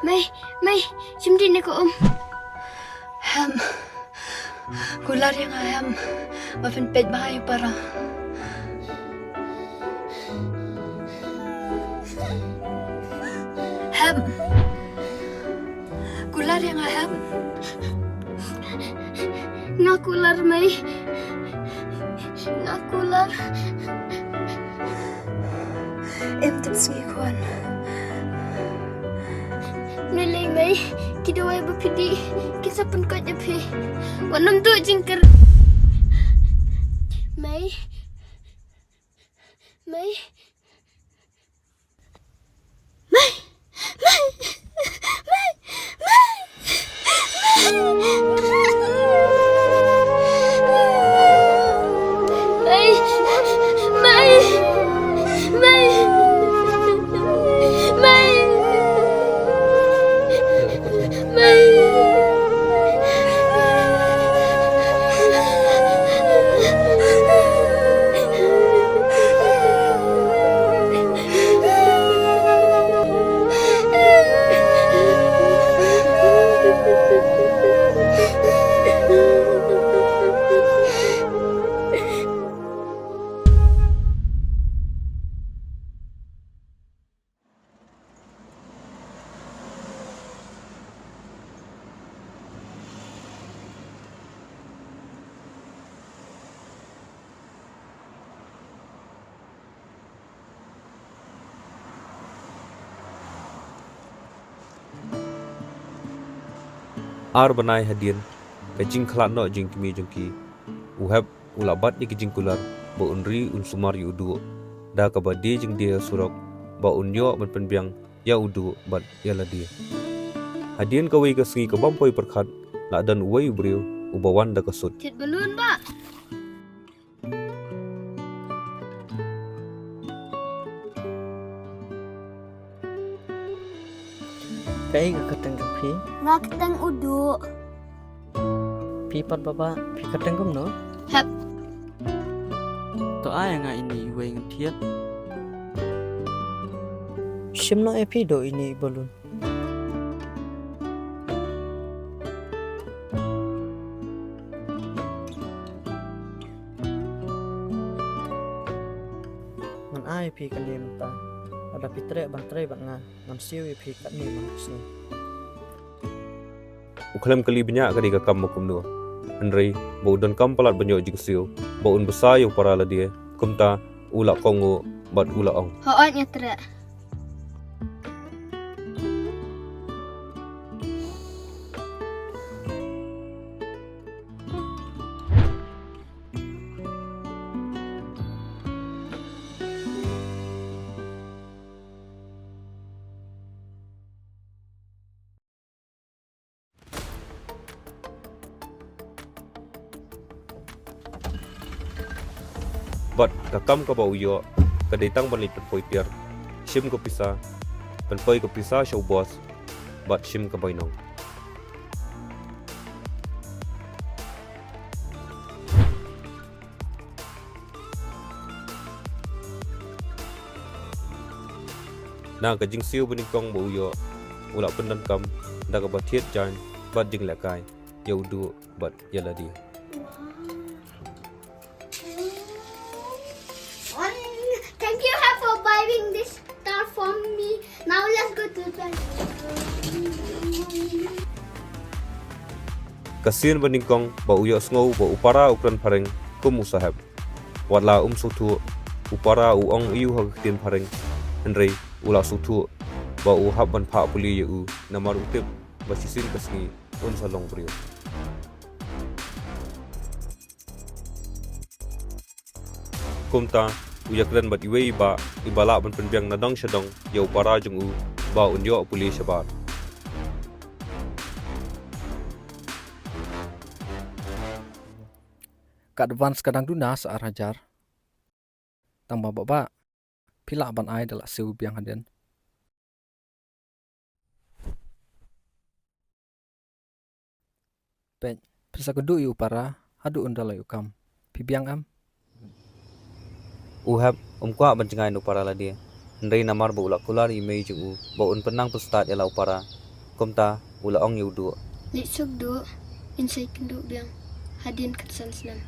Mai, simdi ni ko Ham. Kular yang ayam. Maafin pet bahayu para. Ham. Kular yang ayam. Ngakular Mai. Ngakular. Em tiếp suy khuẩn. Nilai Mai, kita wai berpedi. Kita pun kau jepi. Wanam tu jingkar. Mai. Mai. Mai. Mai. Mai. Mai. Mai. Mai. Mai. Ar banai hadian kajing khalat no jing kmie jongki uhab ulabat ni kajing kular ba unri un sumar yu udu da ka ba de jing dia surok ba unyo ban penbiang ya udu bat ya ladi hadian ka wei ka singi ka bampoi perkhat la dan wei brio ubawan da ka sut Tit belun ba? Kay kakatang pi Ngakitang udu. pi pat baba pi katang gum no Hap. to ay nga ini way ng tiat sim no epi do ini balun man ay pi kalim ta ada pitre bantre banga man siu pi kat ni man sni ukhlem kali banyak kali ka kam makum no andrei ba udan kam palat banyo jing siu ba un besar yu para ladi kumta ula kongo bat ula ong Hoat nyatra. bat kakam ka ba uyo ka detang banlit penpoi piar shim ko pisa penpoi ko pisa show boss bat shim ka bainong na ka jing siu bening kong ba uyo ula pendan kam da ka ba thiet jan bat jing lakai yau du bat yaladi Thank you for buying this star for me. Now let's go to bed. Kasian bening kong ba uyo sngow ba upara ukran pareng kum usahab watla sutu upara uong iu hagtin pareng henry ula sutu ba uhab ban pha puli yu namar utip ba sisin kasni un salong brio kumta uyakran bat iwei ba ibala ban penbiang nadang shadong ya upara jung u ba unyo puli shabar ka advance kadang duna sa arajar tang baba pila ban ai dala siu biang haden pe pisa kudu yu para adu undala yu kam pi biang am uhab umkwa ban cengai nu para la dia ndai namar ba ulak kular imei jung u ba un penang pustat ya la upara kom ta ula ong yu du. Lik sok du. Insai kenduk biang. Hadian kesan senam.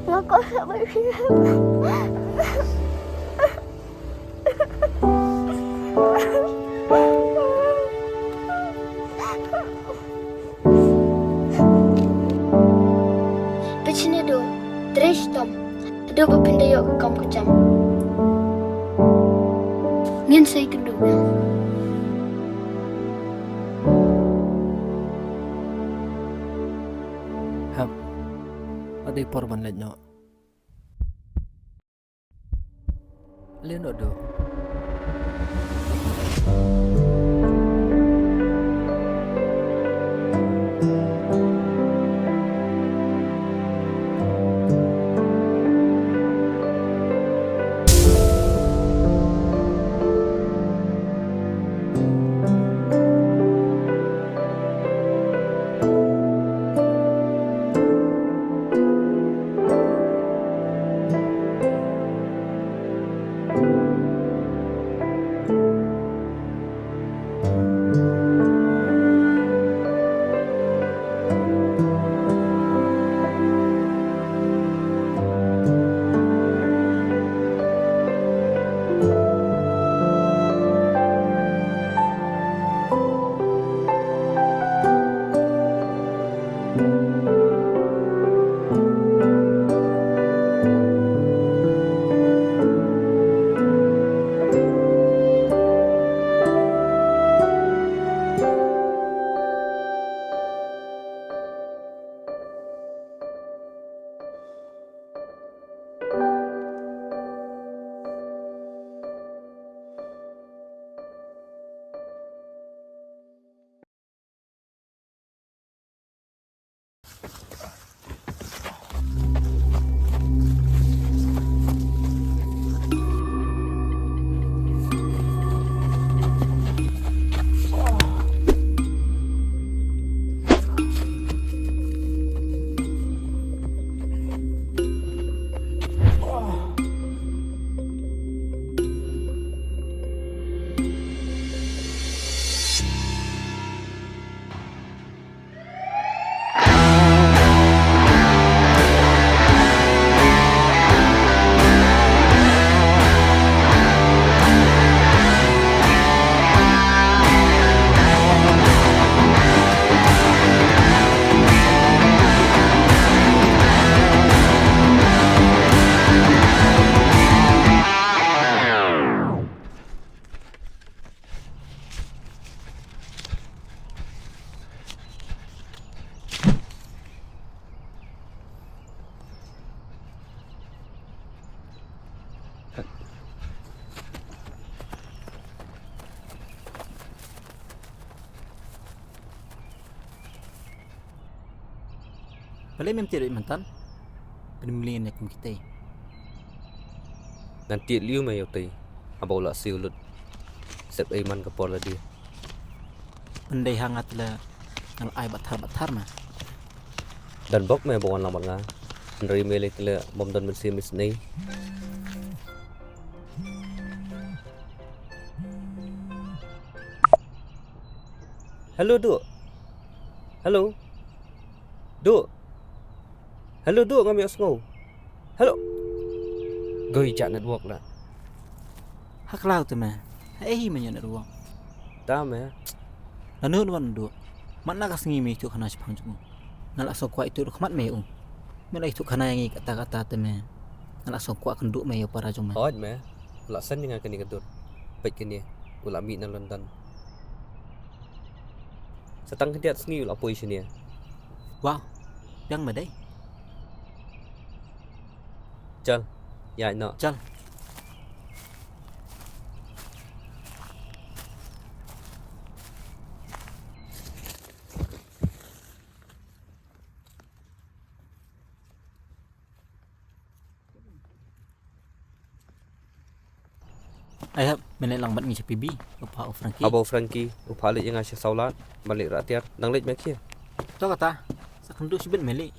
Ngako sampai Pecine do. Tres tom. Do berpindah ke kaum kecam. Ngin sai kenduk biang. Hap. Ada porban lenyok. Lihat do. Boleh memang mantan. Penimlian nak kita. Nanti liu mai yotai. Abau la siulut. Sep aiman ke por la dia. Pendai hangat la ngal ai bathar mah. Dan bok mai bawan lambat nga. Nri mele tele bom dan mensi mis nei. Hello du. Hello. Du. Hello du ngami asngau. Hello. Goi cak network la. Hak lau tu mah. Hei menyo nak ruang. Ta me. Lanu wan du. Mat nak asingi mi tu khana shaphang jumu. Ngalak so kwa itu khmat me u. Melai tu khana yang kata-kata tu mah. Ngalak so kwa kenduk me yo para juma. Hoi me. La san dengan kini kedur. Baik kini. Ula mi na London. Setang kediat sengi ula poi sini. Wow. Yang mà đấy. Chal. Ya no. Chal. Ayah, menek lang bat ngi CPB, upah Frankie. Abau Frankie, upah alik yang asyik saulat, balik rakyat, nang lek mek kia. Tahu kata, sakenduk sibet melik.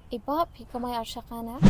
Iba pi kmie arshakana.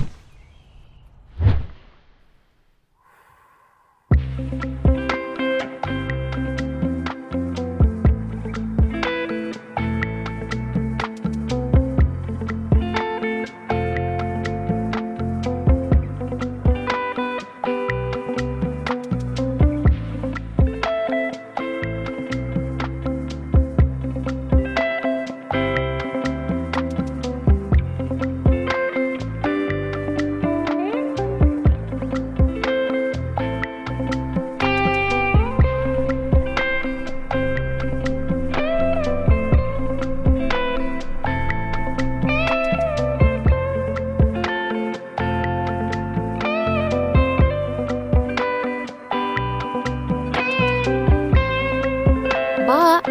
Ba.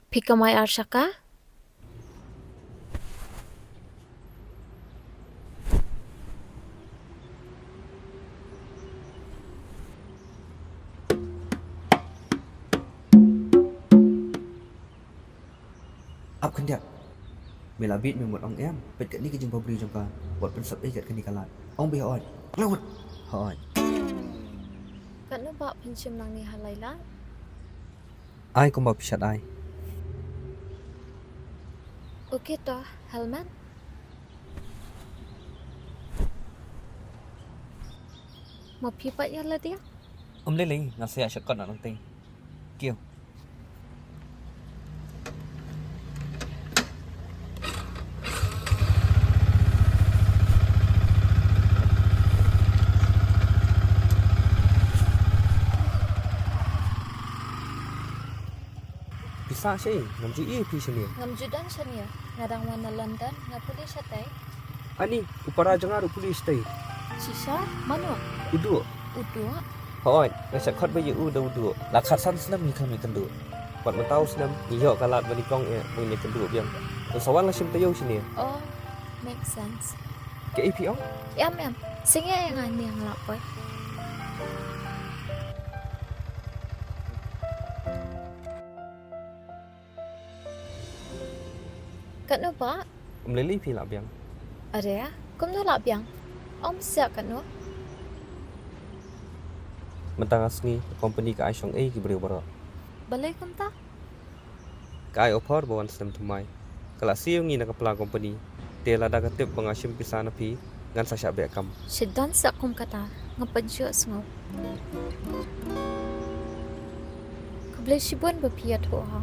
Pi kmie arshaka? Áp khấn đẹp. Mày là biết mình một ông em, bên cạnh đi cái chừng bao bì trong cả, bọn bên sập ấy gật cái đi cả lại. Ông bị hỏi, lâu hỏi. Kan ba pinjam nang ni halayla? Ai kung mapisat ay? Okey toh, helmet. Mapipat ya lah dia. Lili, ngasih syakot nak nanti. Kêu. Bisa sih, namju pi sini. Ngam judan sania, ngadang wana London, ngapuli syate. Ani, upara jangar polis tay. Sisa, mana? Udu. Udu. Hoy, syakot bayi udu. Lakat san senam ni kami kendu. Buat mentau senam, iyo kalat bani kong punya kendu biang. Usawan lah sim tayo sini. Oh, make sense. Ke pi ong? Yam. Singa yang ani yang lapoy. Kat no ba? Lili pi lah biang. Ada ya? Kum no lap yang. Om siap kat no? Mentang asni company ka ai song ki beri bara. Balai kum ta? Ka ai offer bawan senam thumai. Kala siu ngi na kapla company. Tela da katip bangasim pisana pi ngan sa syak bekam. Sedan sak kum kata. Ngapajuk sengau. Keblai sibuan berpiat ho ha.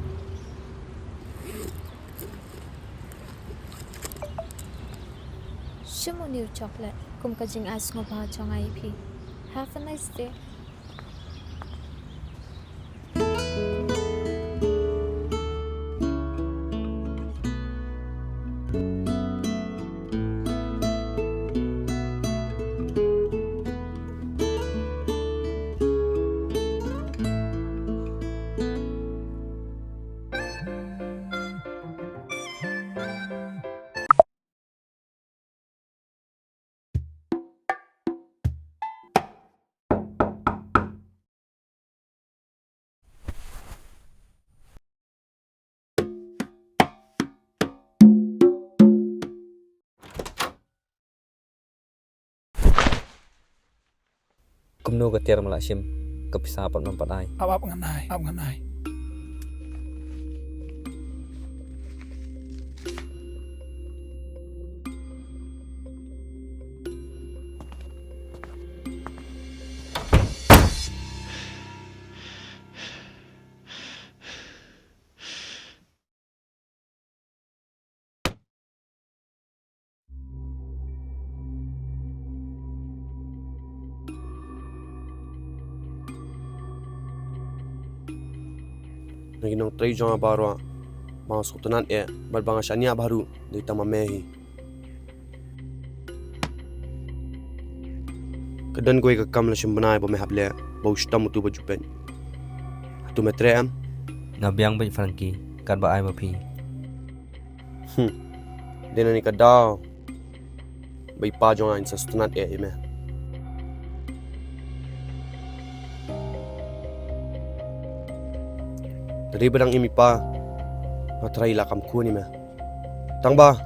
Shumo new chocolate. Kum kajing ais ngobha chong IP. Have a nice day. Kumno ka tiar malasim kepisapan mampat ai. Apa nganai. Naginong tray jong barwa mga sutunan balbanga shania baru di tamamehi kadan koy kakam la shimbanay ba mehable ba ustam tu ba jupen tu metre am Ngabiang bayi Frankie kan ba ai mapi. dena ni kadaw bay pa jong sa sutunan me Dari bedang imi pa matrai la kam ku ni me Tang ba?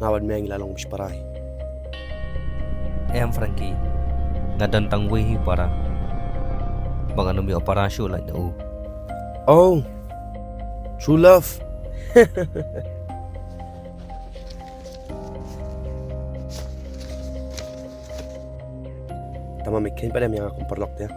Ngawad may ang ilalong SHIPARA. Em Frankie. Ngadan tang wei para. Bang anu mi operasyon like naduh. Oh. True love. Tama may kin pa yang akong parlok ya.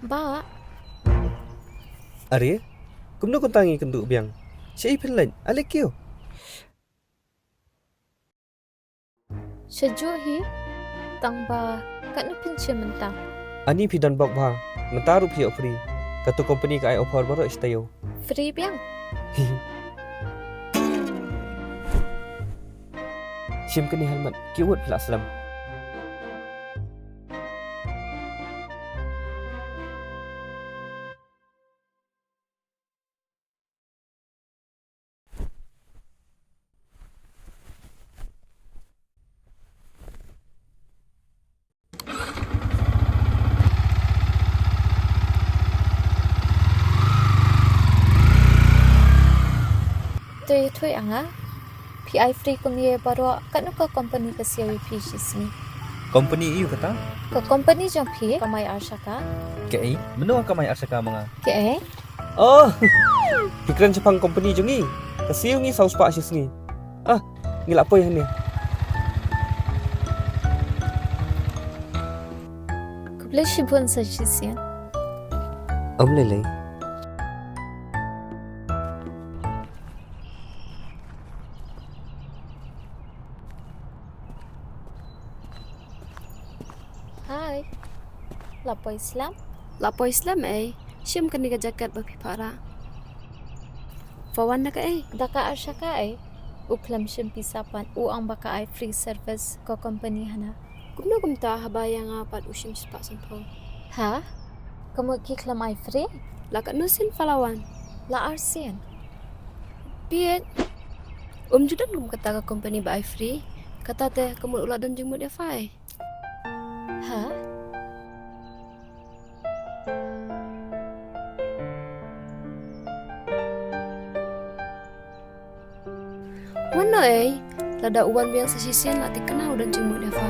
Ba, Are? Kumno kon tangi kenduk biang. Si ipin lain, alek kyo. sejuk hi. Tang ba, kat na pinche mentang. Ani pidan bak ba. Mentarup hi free. Katu company ka ai offer baru istayo. Free biang. Sim kini helmet. Kiwat pula selam. Tuy anga. PI free kmie baru kat na ka company ka siya pi sismi. Company iu kata? Ka company jang pi kamay asha ka. Kei, menu ka mai asaka mga. Ke? Oh. Pikiran Jepang company jungi. Kasiu ngi saus pak sis ngi. Ah, ngila apa ya ni? Kuble shibun sa sisya. Om lele. Hai. Lapo Islam? Lapo Islam Syim kan ni jaket ba SHIPARA. Fawan na ka Daka asha ka Uklam shim pisapan uang baka ay free service ko company hana. Kumno kumta habaya nga pat usim spa sampaw. Ha? Kamu kiklam ay free? Lakat nusin falawan. La arsian. Piet. Judan kum kata ka company ba ay free. Kata teh kamu uladan jeng mo dia fai. Ha? Mana lada uwan biang sa sisian lati kenal dan jeng mo dia fa.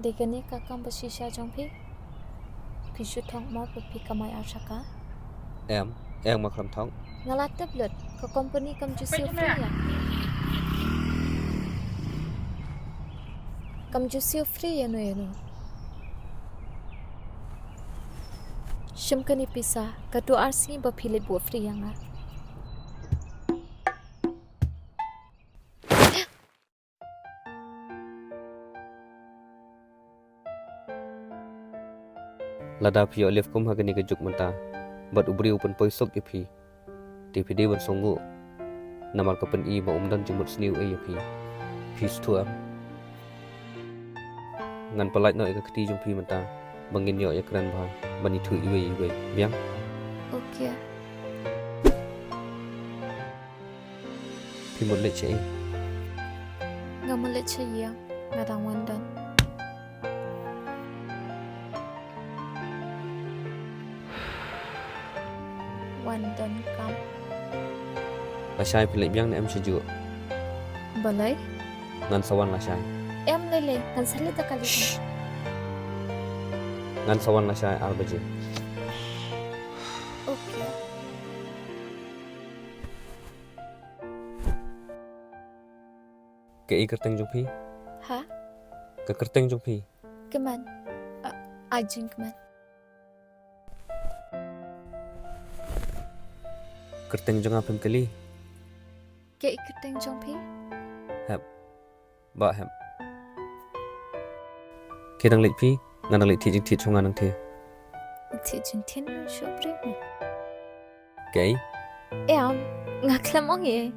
Degane kakang basisha jong pi. Pishu thong mo pi kamay asha ka. Em makram thong. Ngalat tablet ko company kam jusil free ya. Kam jusio free yano. Shim kani pisa kadu arsi ba philip bo free yanga. Lada phi olif kum hagani ke juk mata. Bat ubri upun poisok ipi. TPD ban songu. Namar kapan I ba umdan jumut sniu e ipi. Peace to am. Ngan palait no ikakti jumpi mata. Bangin yo yakran ba. Bani thu iwe. Biang. Okay. Phi một lệ chế. Ngamulit siya ngadang wandan. Wandan kam. Là sai phi lệ biang em sẽ dựa. Balay? Ngan sawan là sai. Em lele kan salita kali. Ngan sawan là sai albaje. Okay. Ke kerteng jumpi. Ha? Ke kerteng jumpi. Keman? Ajin keman. Kerteng jong apem kali. Ke ikuteng jompi? Ba hem. Ke dang lệ phi. Ngan dang lệ thi jing thi trong ngan dang thi. Ti jin tin shopre mo. Ke. Em ngaklam ong ye.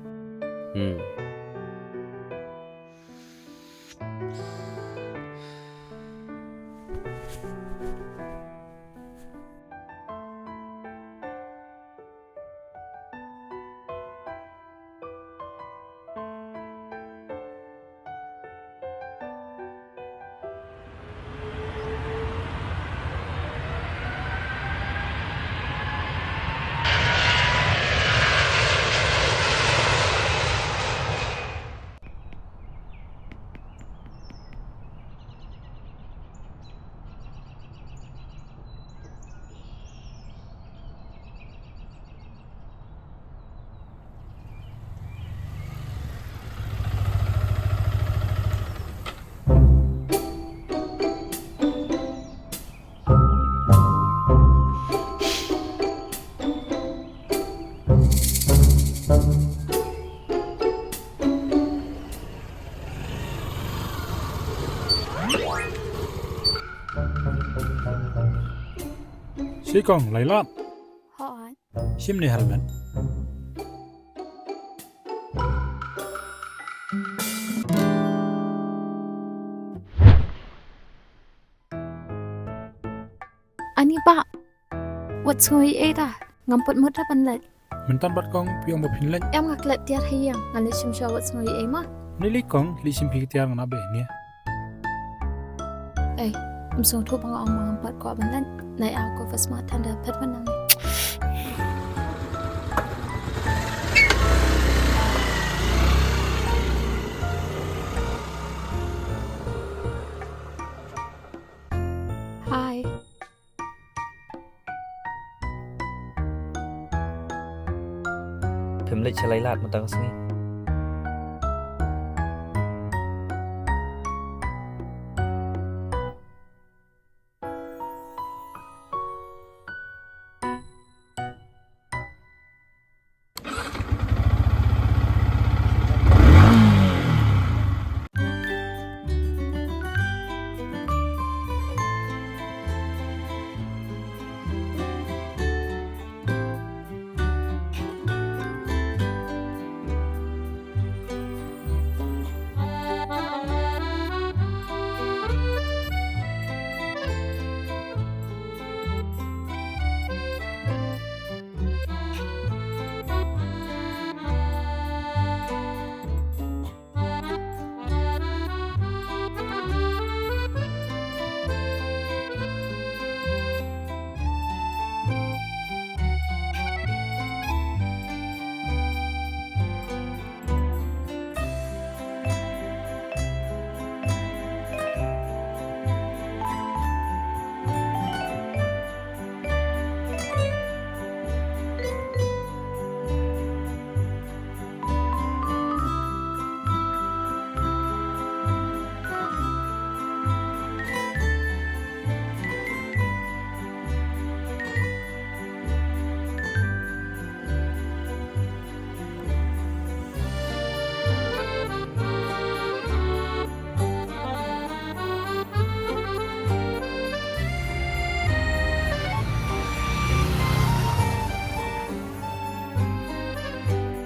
Sikong Lailat Ho an. Shim ni halmen Ani ba? What's ngoi eta? Ngampot mo ta panlet. Mentan bat kong piong bapin len Em ngaklat tiar hayang ngalit shimsha what's ngoi e ma. Nili kong li sim pi tiar ngana be ni Sung thu bang ong mangampat ko abanlan. Nai ako fa smart tanda pat manang. Hi. Phim lệ chalai lat mata kasni.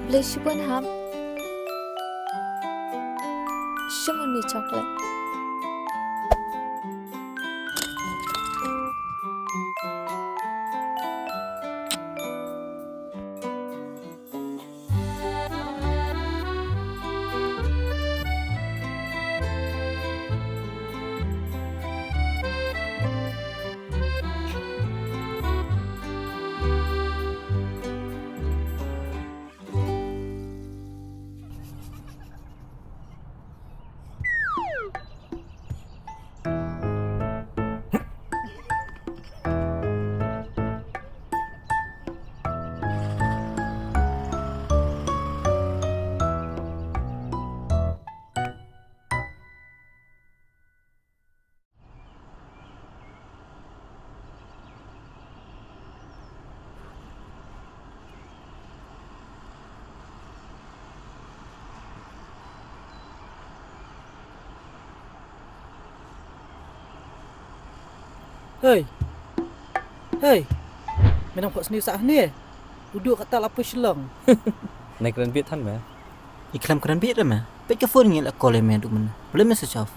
Beli shibun ham. Shumuni chocolate. Hei. Hei. Menang buat sendiri sah ni. Duduk kat tak apa Shillong. ในกระเบียดท่านไหม Iklan keran bit mah. Pek ke phone ngel call me duk mana. Boleh message off.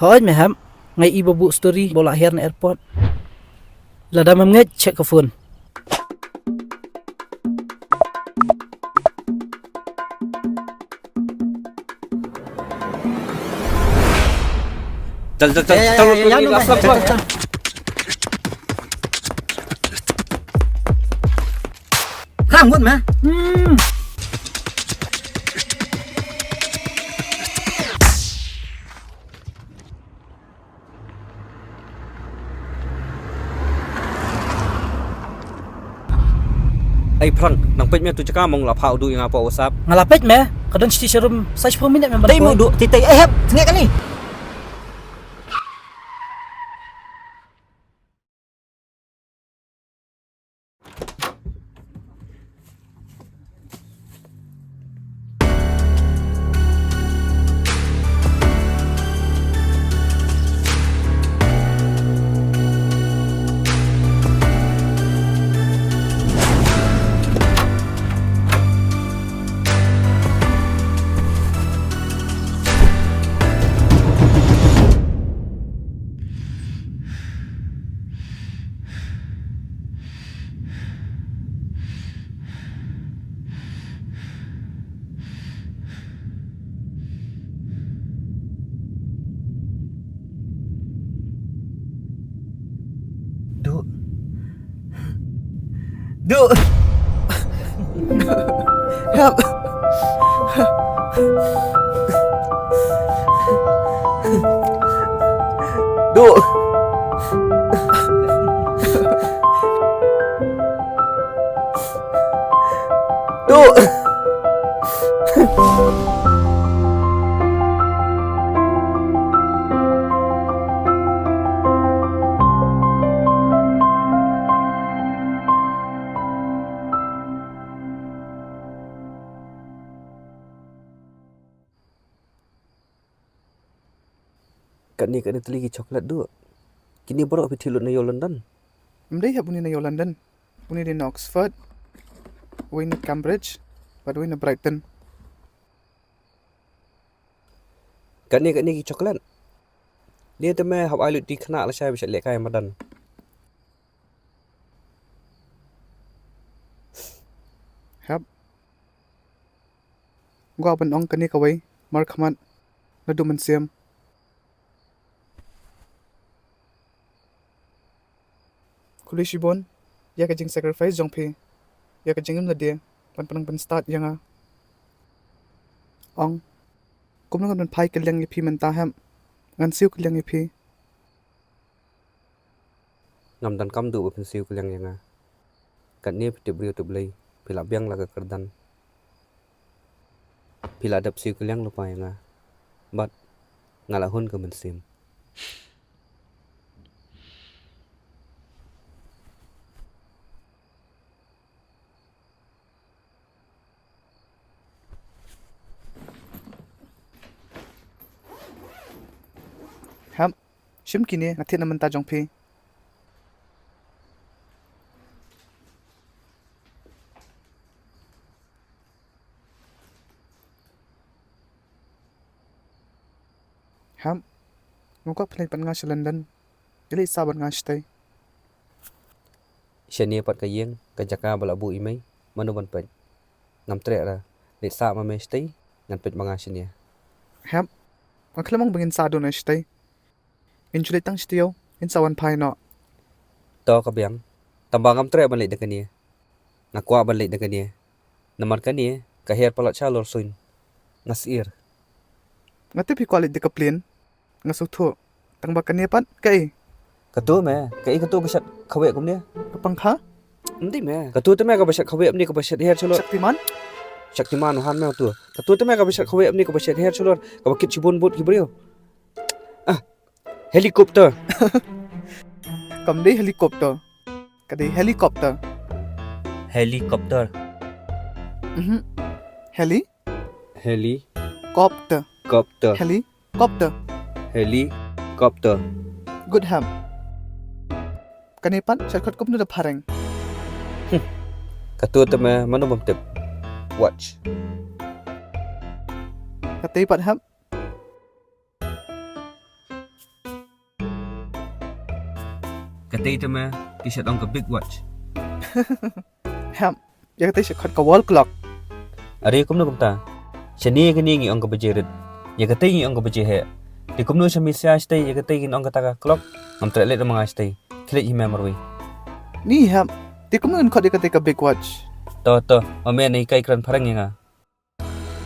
Hoi meham. Ngai ibu bu story bola akhir na airport. Lada mam ngai check ke phone. Jal asap Rambut mah. Ay prang nang pet me tu cakap mong la phau du yang apa WhatsApp Ngalapet meh. Kadang citi serum 10 minit memang. Dai mau duk titai hap. Tengok kan ni. Duk. Help. Duk. Duk. Kat ni teligi coklat duk. Kini baru pergi tilut na yo London. Mdai hab na yo London. Uni di Oxford. Ui na Cambridge. But ui na Brighton. Kat ni coklat. Dia tu meh hab ailut di kena la syai bisa lek kai madan. Hab. Gua ban ong kani kawai. Mar khamat. Naduh mensiam. Kuli shibon. Ya ka jing sacrifice jong phi. Ya ka jingim na dia. Pan start yang ong. Kum nang ban phai kelyang ipi menta ham. Ngan siu kelyang ipi. Ngam dan kam du pensiu kelyang yang kat ni peti brio tu belai. Pila biang la ka kerdan. Pila adap siu kelyang lupa yang But ngalahun ke mensim. Hab. Shim kini ngatit na menta jong phi. Ham, ngokak play pan nga sa London. Dili saban nga stay. Shania pat kayeng kajaka balabu imay manu ban pet. Ngam tre ra le sa ma me stay ngan pet mga shania. Ham, ngaklamang bangin sado na stay. Injulit ang stiyo, insawan pay no. To kabyang tambang ngam tre ban le dekania. Ngakwa ban le dekania. Naman kania kahir palat chalor suin. Ngasir. Ngati pi kwalit di kaplin. Nga sutho. Tang bakan niya pat, kay. Katu me kai katu basat khawe kum dia. Kapang ha? Ndi me katu te me ka basat khawe amni ka basat her chalor. Shaktiman? Shaktiman han me tu. Katu te me ka basat khawe amni ka basat her chalor. Ka bakit chibun bot kibrio. Ah. Helikopter. Kam day helicopter. Kaday helicopter. Helikopter. Heli? Helikopter. Copter. Helicopter. Helikopter. Good ham. Kanipan, syarkot kum na pareng. Katu te me manu bam tip. Watch. Katay pat ham. Katay te me kisat on ka big watch. Ham. Ya katay syarkot ka wall clock. Are kum na kum ta. Shani ka ngi on ka bajerit. Ya katay ngi on ka bajehe. Di kum no sa misya stay ya katay gin on ka taka clock. Ngam tre le mga stay. Kilit hi memory. Ni ham. Di kum nun kod katay ka big watch. To ame nei kai kran parang nga.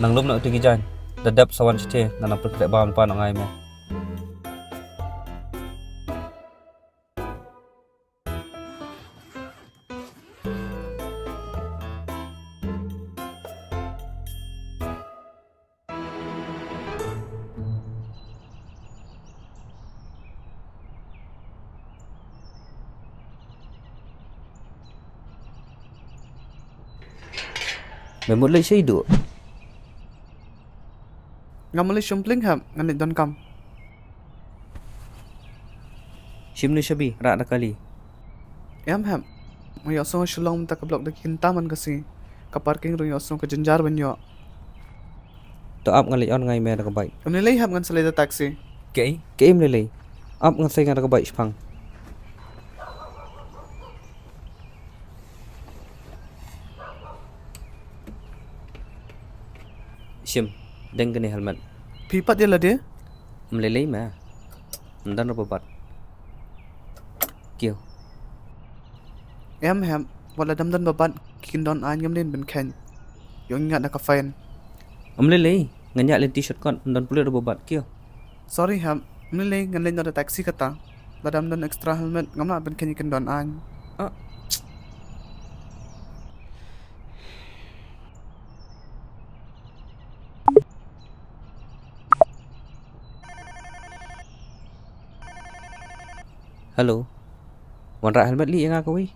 Nang lum na uti gijan. Dadap sawan site na nang perkre bam pa ngai me. Memut lai sei du. Ngamali shumpling ham. Nganit don kam. Shimnu shabi ra kali. Ham. May osong shulong ta ka blok da kintaman kasi. Ka parking ro osong ka janjar banyo. To up ngali on ngai me ra ka bai. Amnilay ham ngan salay da taxi. Ke im le le. Up ngan sai ngai ra ka bai shpang. Shim deng kene helmet. Pipat dia lah dia. Mlelei ma. Ndan ro babat. Kieu. Ham. Wala damdan babat. Kindon an ngam din ben ken. Yung ingat na ka fine. Mlelei nganya len t-shirt kon ndan pule ro babat kieu. Sorry ham. Amnilay ngan lain da taxi kata. La damdan extra helmet. Ngam na ben ken kindon an. Hello. Wan ra helmet li nga ko wi.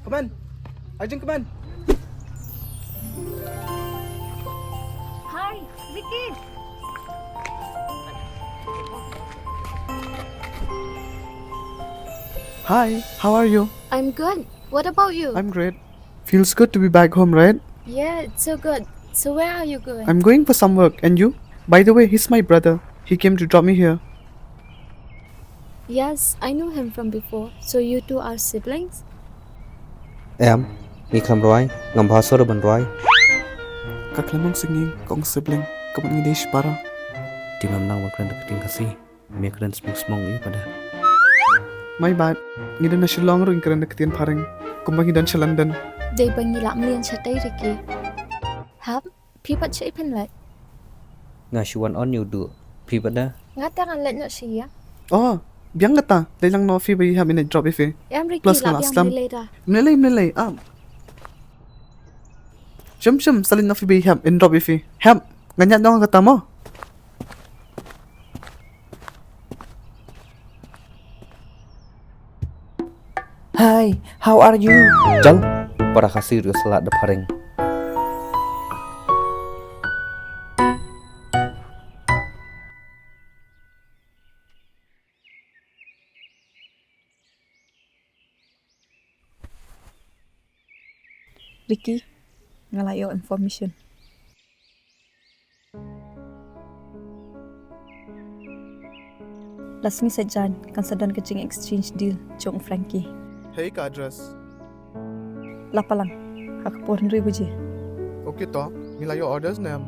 Come on. Arjun, come on. Hi, Vicky. Hi, how are you? I'm good. What about you? I'm great. Feels good to be back home, right? Yeah, it's so good. So where are you going? I'm going for some work. And you? By the way, he's my brother. He came to drop me here. Yes, I know him from before. So you two are siblings? Em mi kham roi ngam bha sor ban roi. Kaklamang singing, kong sibling, kaman ngi SHIPARA. Timam nang wakran deketing kasi. Mi kran smong yu pada. My bad. Ngidan na shillong ro ingkaran deketin pareng. Kumbang ngidan sa London. They bang nila mlian sa tay Ricky. Hap, pipat siya ipinlat. Nga shuan on yu du. Pi pada. Nga tangan let na siya. Oh, biang kata. Dailang no fee bayi ham in a drop ife. Yang Ricky Plus lap nga yang aslam. later. Mnilay. Shum, salin no fee bayi ham in drop ife. Ham, ganyan dong ang kata mo. Hi, how are you? Jal, para kasir ke selat de paring. Ricky, ngalai your information. Lasmi sajan kan sedang kecing exchange deal jong Frankie. Hey ka address. Lapalang, hak porn ribu je. Okay to, mila your orders name.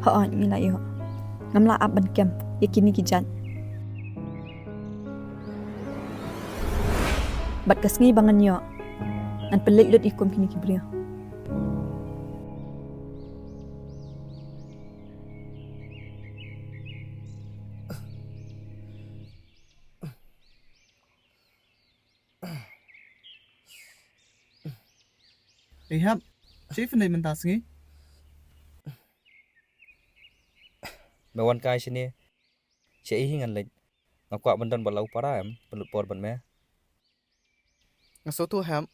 Haan mila yo. Ngamla aban kem, yakini kijan. Bat kasngi bangan yo. An pelik lut ikom kini kibrio. Ihap, chief ni mentas ngi. Mewan kai sini. Cik hingan lek. Ngakwa bendan balau para pelut por ban me. Ngaso tu ham.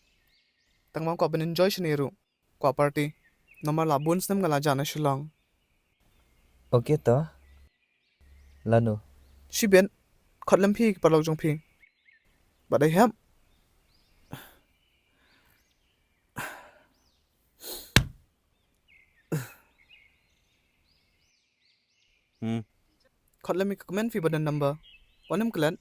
Tang mau ko ben enjoy shiniru. Ko party. Nomor labun snem ngala jana shillong. Okay to. Lano. Shi ben khot lam phi parlo jong phi. But I have khot lam mi comment phi badan number. Wanam klan.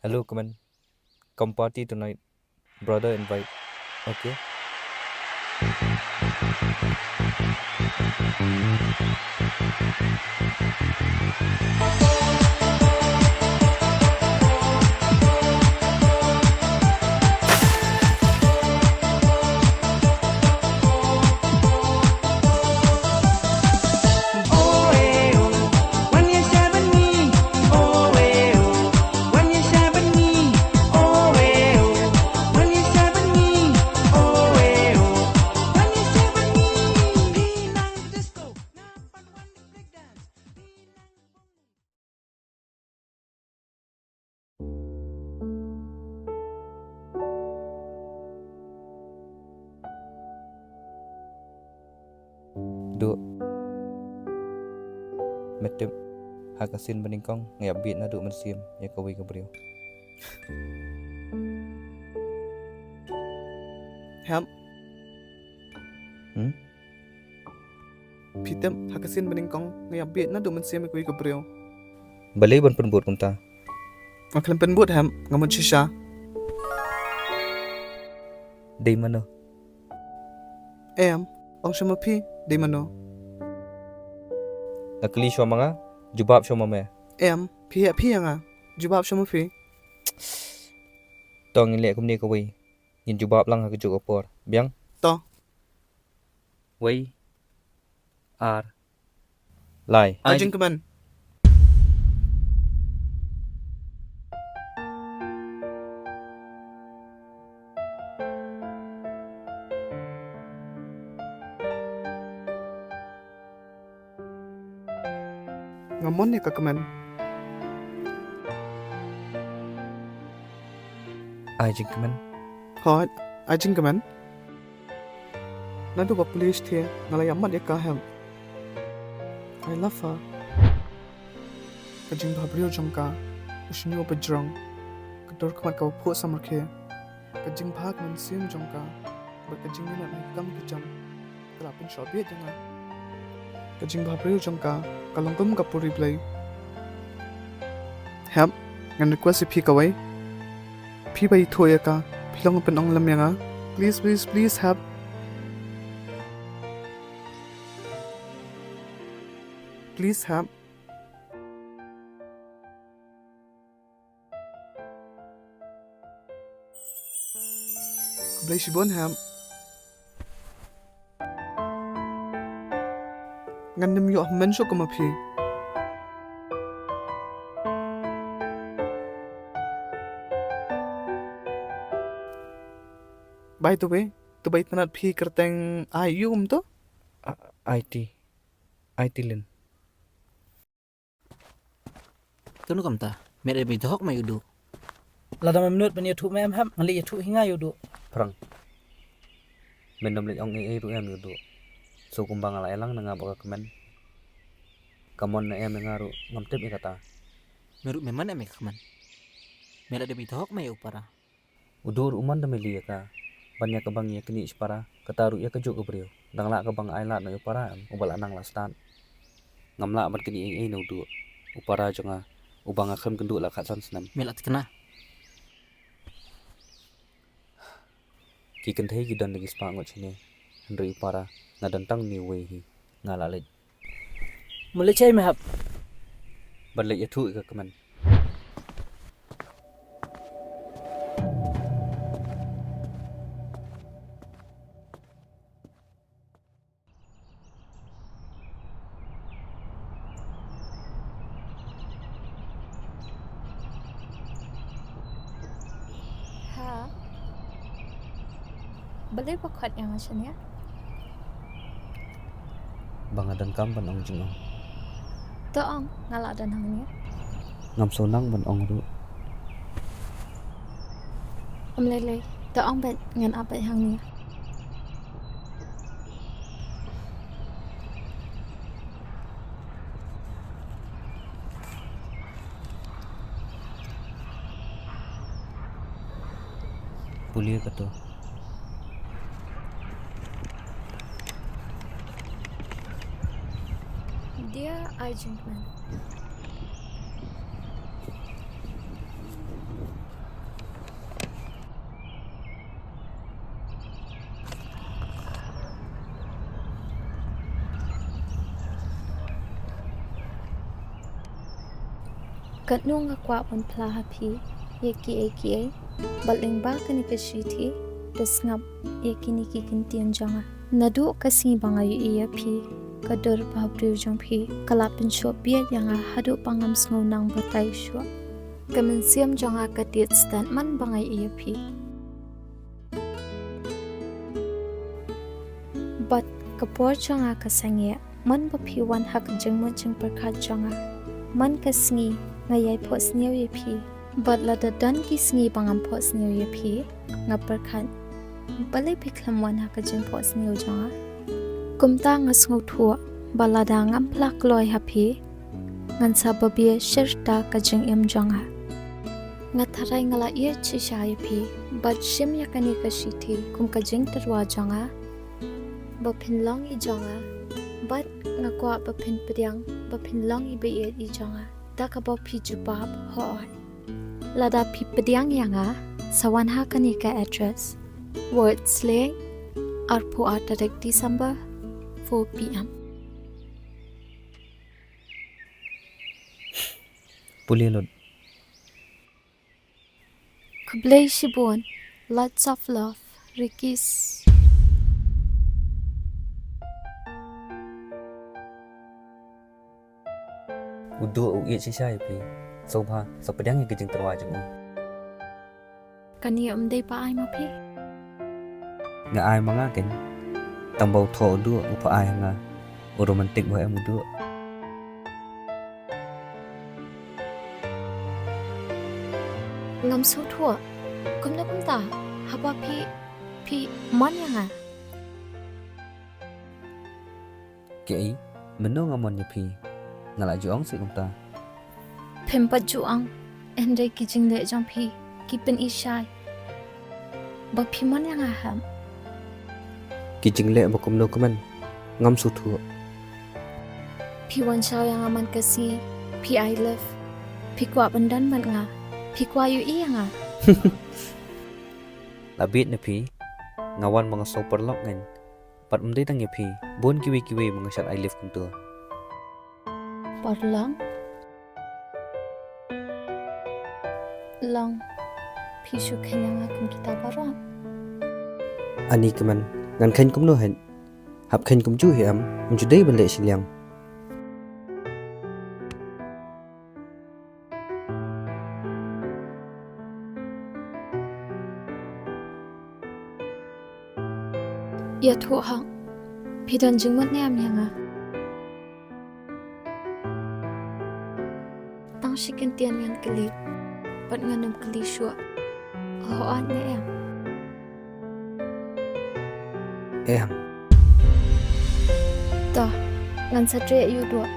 Hello, come on. Come party tonight. Brother invite. Okay. Duk. Metep hakasin beningkong ngabit na duk mensiam ya kawi kabriu. Ham. Hmm? Pitem hakasin bening kong ngayabit na duman siya mikui kabriyo. Balai ban penbut kumta. Ngaklan penbut ham ngamon shisha. Day mana? Am, ong shama pi, di mano. Nakli shwa mga jubab shwa mame. Am, pi nga. Jubab shama pi. Tong ngilek kumni kawi. Yin jubab lang hakajuk opor. Biang? To. Wai. R. Lai. Ajeng keman. Ngamon ya keman. Ajeng keman. Hot, ajeng keman. Nadu ba police thia ngalay amat ya kaham. I love her. Kajing bhabriyo jongka, ushnyo bajrong. Kador kmat ka pho samarkhe. Kajing bhag man sim jongka. Ba kajing na kam kijam. Kalapin shobie janga. Kajing bhabriyo jongka, kalongkum ka puri play. Hap, ngan request si phi kawai. Phi bai thoya ka, philong pen ong lam yanga. Please, please, please hap. Please have. Kublai shibon ham. Ngandem yo mensho kumapi. By the way, tu bai tanat phi kerteng ayum tu? IT Lin. Kanu kam ta. Mera bi dhok mai udu. Lada menut ben YouTube em ham ngali YouTube hinga yudu. Perang. Mendom lek ong ru em yudu. So kumbang ala elang nanga baka kemen. Kamon na em ngaru ngamtep kata. Meru meman em kaman. Mera de bi dhok mai upara. Udur uman demeli ka. Banyak kabang ya kini SHIPARA kataru ya kejuk kebriu. Dangla kabang ailat na upara ubal anang lastan. Ngamla ban kini no du. Upara jonga ubang akham kenduk la khatsan senam. Mela kena. Ki kenthei ki dan lagi spa ngot chine. Henry upara ngadantang ni wehi ngala lej. Mulai cai mahap. Ban lej ya thu ka kemen. Ha. Boleh bakhat yang macam ni? Bangadan kam ban ong jingong. Toong ngalak dan hang ni. Ngam sonang ban ong ru. Lele, toong bet ngan apa hang ni. Pulia kata. Dia Argentman. Kat nung ngakwa pun pelah api, yeki baling ba kani kasiti, das ngap yeki niki kintian janga. Naduh kasi bangayu iya pi, kadur bahabriu jang pi, kalapin syok biat yang haduk pangam sengunang batai syok. Kemensiam janga katiat stand man bangayu iya pi. Bat kapor janga kasangya, man bapi wan hak jengmut jeng perkat janga. Man kasingi ngayai pos niaw ye pi. Bat lada dan ki singi pangam pos niaw ye pi, ngaperkat. Balai piklam wan hak jeng pos niaw janga. Kumta ngasngu thua, balada ngam plak loy hapi, ngan sababia syirta kajeng im janga. Ngatharai ngala iya chisha ye pi, bat shim yakani kashiti kum kajeng terwa janga. Bapin long i janga, bat ngakwa bapin pediang, bapin long i beiet i janga. Tak abau pi jubab hooi. Lada pi pediang yanga, sawan hakani ka address. Word slang, arpo artarik December, 4 p.m. Pulia lod. Kublai shibun, lots of love, Ricky's. Udu uiet sisai pi. Sobha sapedang ye kejeng terwa jeng. Kani day pa ay mapi. Nga ai mangaken. Tambau tho udu upa ai nga. O romantik ba em udu. Ngam so thua, kumna kumta, haba pi mon yanga. Kei, meno ngamon ye pi. Ngala juang si kumta. Pempat juang, endre kijing le jang pi, kipen ishai. Ba pi mon yanga ham. Kijing le bakum no kemen. Ngam su thu. Pi wan shao yang aman kasi, pi I love. Pi kwa bandan man nga, pi kwa yu iya nga. Labit na pi. Ngawan mga super lock ngan. Pat mday tang ye pi. Bon kiwi mga shot I live kuntu. Parlang long pisu kenya kum kita baron Ani keman ngan khen kum no hen. Hap khen kum ju hiam, judai ban le siliang. อย่าถูกหักพี่เดินจึงมันแนมยังอ่ะตั้งชิกันเตียนเงินกะลิปัดเงินนมกะลิชัวเขาอ่านแน่ Emต่อเงินสะเตรอยู่ด้วย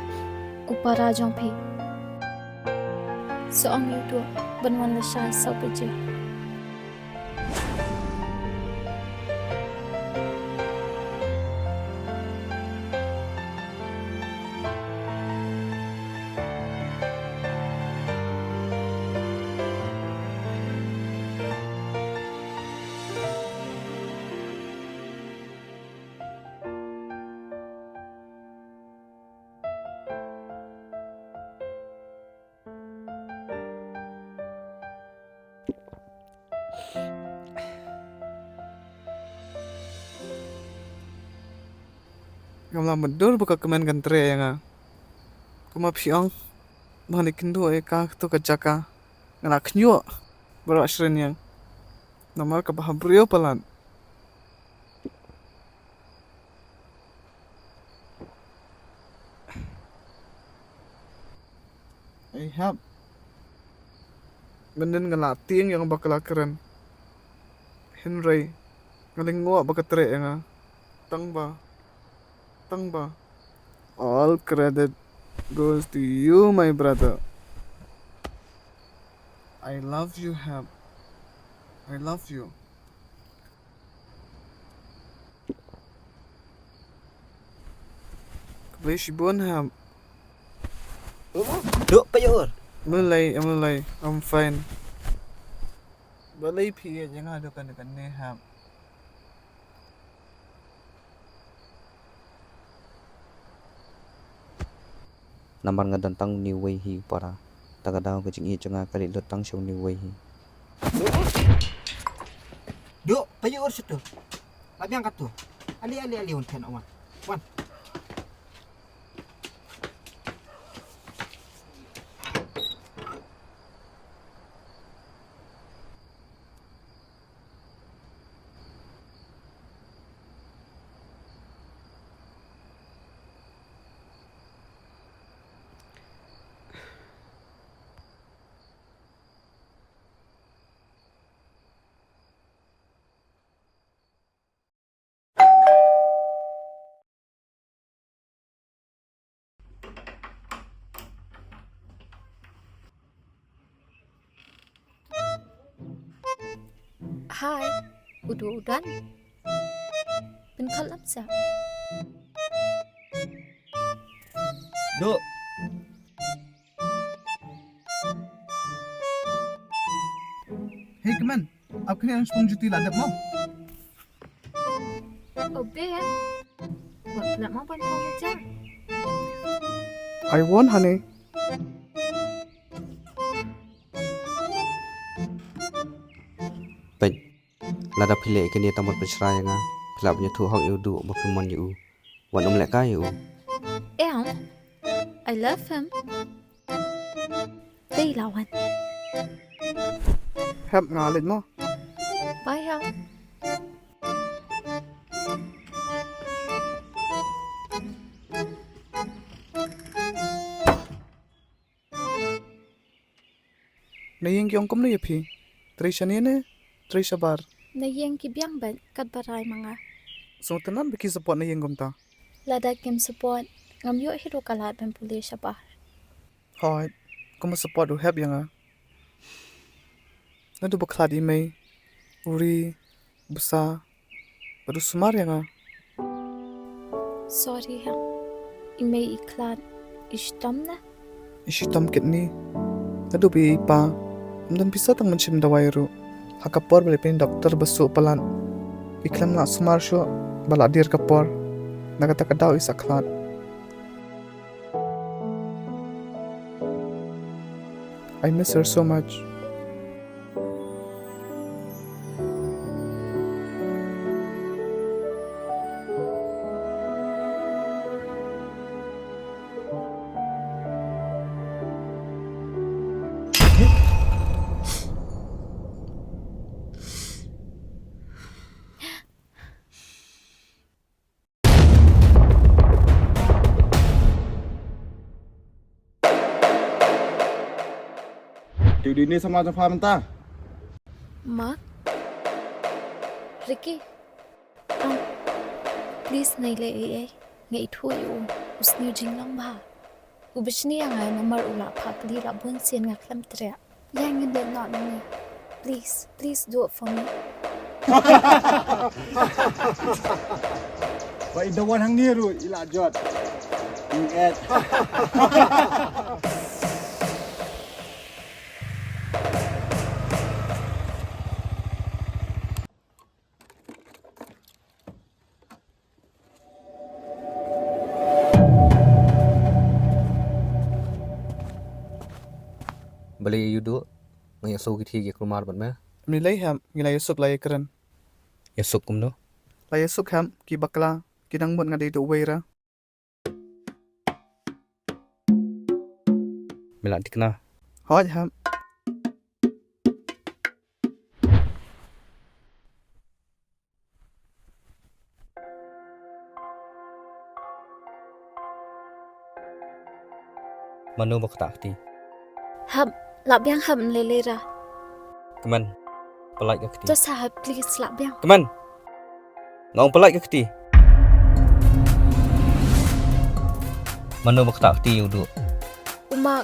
อุปราจงพี่สองอยู่ด้วยบนวันละชายเศร้าไปเจอ Gamla bedur buka kemen gantre yang ah. Kuma piong bani kindu eka tu kajaka. Ngana knyo baro ashren yang. Namar ka bahabrio palan. I have benden ngala tiang yang bakal keren. Henry ngalingo bakatre yang ah. Tangba. All credit goes to you, my brother. I love you, Hab. I love you. Kabay bon, Hab. Duk payur. Mulai. I'm fine. Balay piye jangan ada kan ni, Hab. Namar nga dantang ni way hi para tagadaw ka jingi changa kali lutang siya ni way hi. Duk payur situ. Abi angkat tu. Ali unten awan. Wan. Hai, udah. Ben kalap sa. Duk. Hey, Kyrmen. Apa ni ang juti ladap mo? Obe, buat nak mau bantu aja. I won, honey. Baik. Lada pilih ikan dia tamat bercerai nga. Pilih punya tu hak yudu bapimon yu. Wan lek ka yu. I love him. Đây lawan. Hab ngalit mo. Bye, Hal. Naying kyong kum na yapi. Trisha niya ne. Trisha bar. Nayeng kibyang ban kat baray mga. So tanan biki support naying gumta. Lada kim support. Ngamyo hiro kalat ban puli siya pa. Hoy. Kuma support u Hab yang ah. Nadu baklad imay. Uri. Busa. Baru sumar yang ah. Sorry, Hal. Imay iklat. Ishtam na. Ishitam kitni. Nadu bi pa. Dan bisa tang mencim dawai ru. Hakapor balik pin dokter besu pelan. Iklam nak sumar syo baladir kapor. Nagata kadaw isa klat. I miss her so much. Chịu đi đi sama trong pha mình ta. Mark? Ricky? Please nai le ai. Ngai thu yu. Usniu jing long ba. Ubishni anga namar ula phakli la bun sien nga klam tre. Yang in the not me. Please do it for me. Vậy đâu ăn hàng nia rồi, ý là giọt. Ingat. Beli yudo ngaya so kithi ke kumar ban me Milay ham, ngilay sup lay keren. ya sok kum no Lay sup ham, ki bakla, kinang mut nga dito wera. mela dikna Hoj ham. manu bak takti Hab, labyang hab lele ra. keman pelai ke kiti To sahab please labyang. keman ngong pelai ke kiti manu bak takti yudo Umak.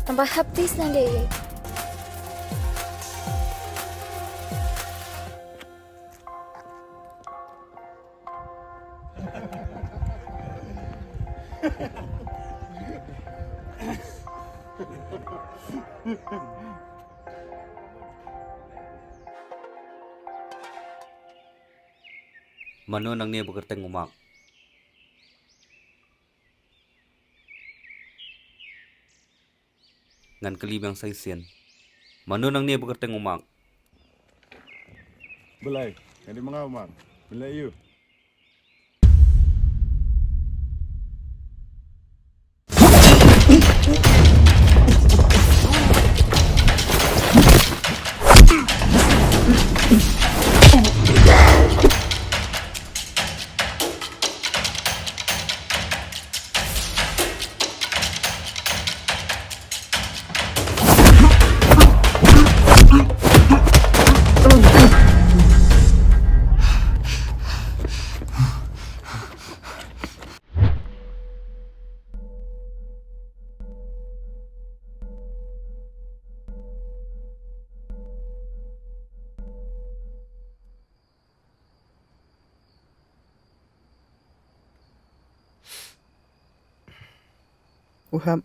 Tambah hab please nai le ai. manu nang ne bekerteng umak ngan keli bang sai sien manu nang ne bekerteng umak Belai, yang di mangau mang. Belai you. Uham,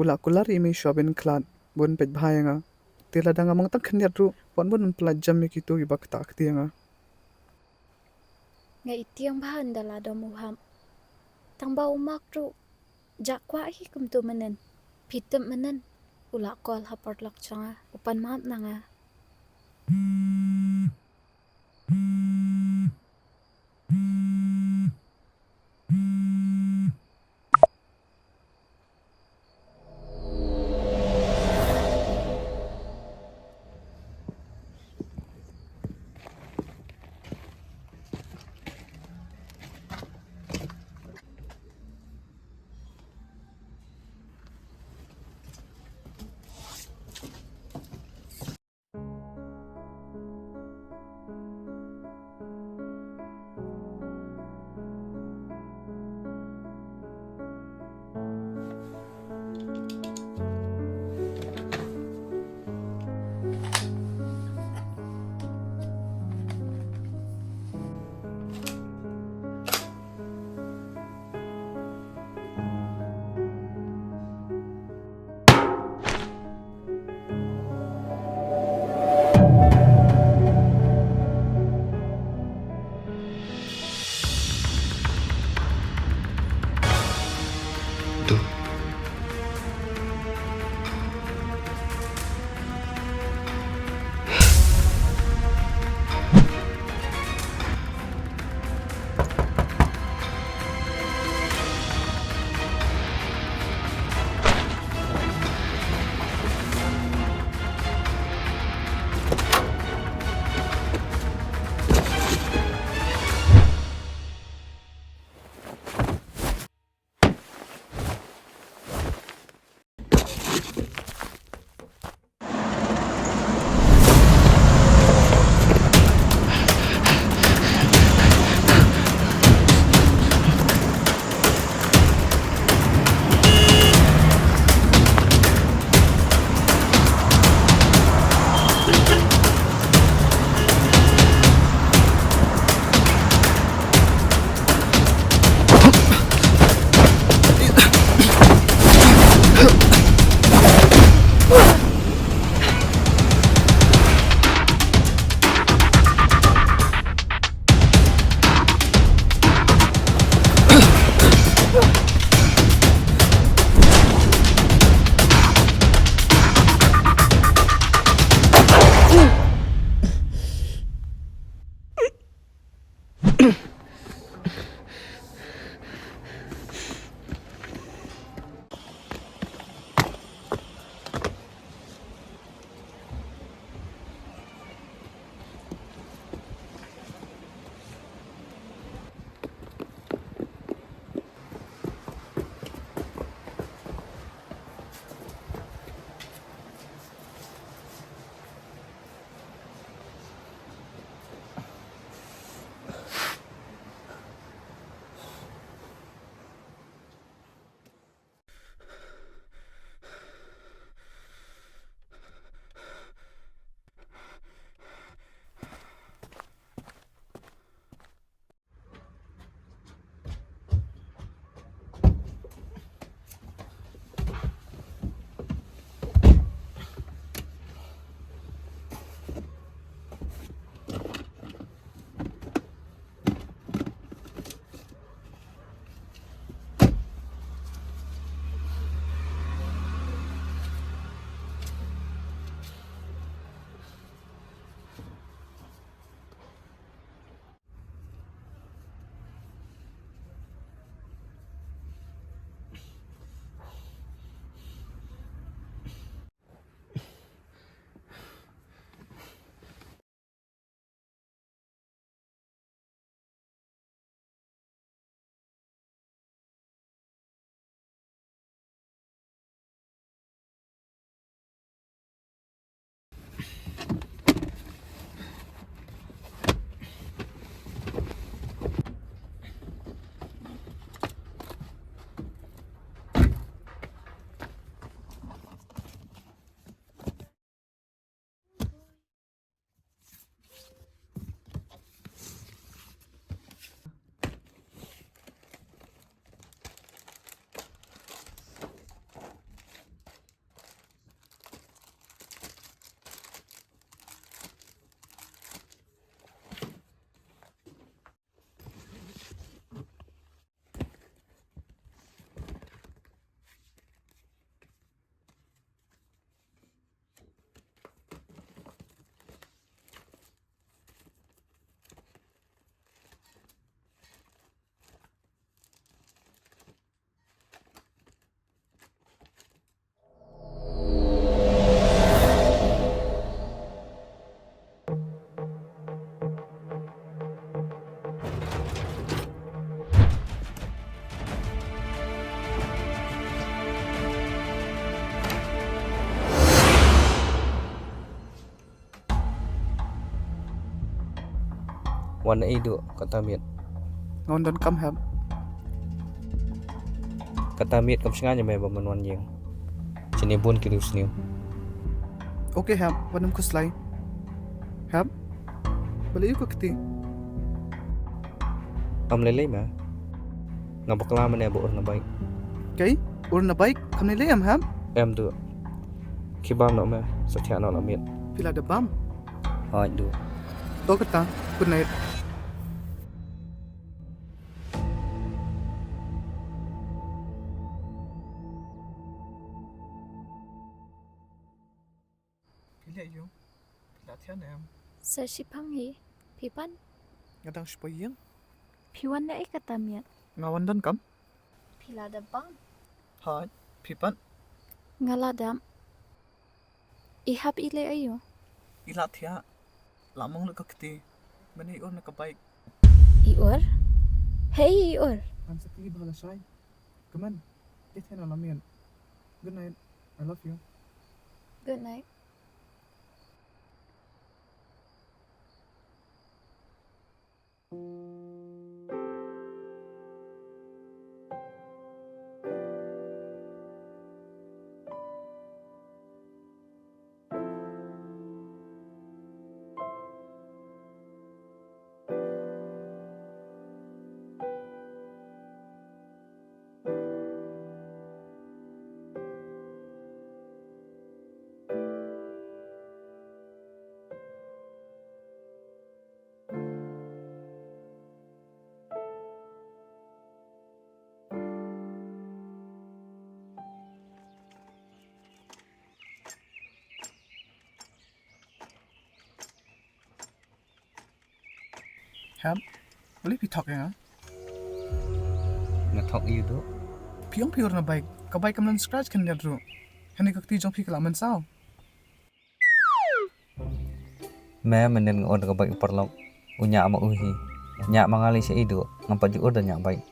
ula kular imi shobin klan, bun pet bahaya nga. Tila da nga mong tak kanyat ru, wan bun pelajam mi kitu ibak tak ti nga. Ngai tiang bahan dala do muham. Tang ba umak ru. Jakwa hi kum tu menen. Pitem menen. Ula kol hapart lak changa. Upan maap na nga. Wan itu kata miet. Ngon dan kam heb. Kata miet kam sengaja me baman wan yang. Cini bun kiri usniu. Okay heb, wanam kuslai. Heb. Balik yuk keti. Am lele ma. Ngapakala mana bo urna baik. Okay? Urna baik, kam nilai am heb. Em tu. Kiba nak ma. Satya nak miet. Pila ada bam. Hai tu. Do kata, good night. Pila yuk. Pila tian em. Sa shipang hi. Pipan. Ngadang shpoyeng. Piwan na kata miat. Ngawan dan kam. Pila da bang. Hai. Pipan. Ngaladam. Ihap ile ayo. Ila tia. Lamang lu keti. Mana iur nak baik. Iur? Hey Iur. I'm sakli bahala shy. Come on. Get in alamian. Good night. I love you. Good night. Heb. Boleh pitok ya? Ngatok itu. Piong pior na baik. Kabay kam lang scratch kan dia dulu. Hani kakti jong pi kelaman sao. Me menen ngon ka baik perlok. Unya ama uhi. Nya mangali si itu. Ngampa ju order nya baik.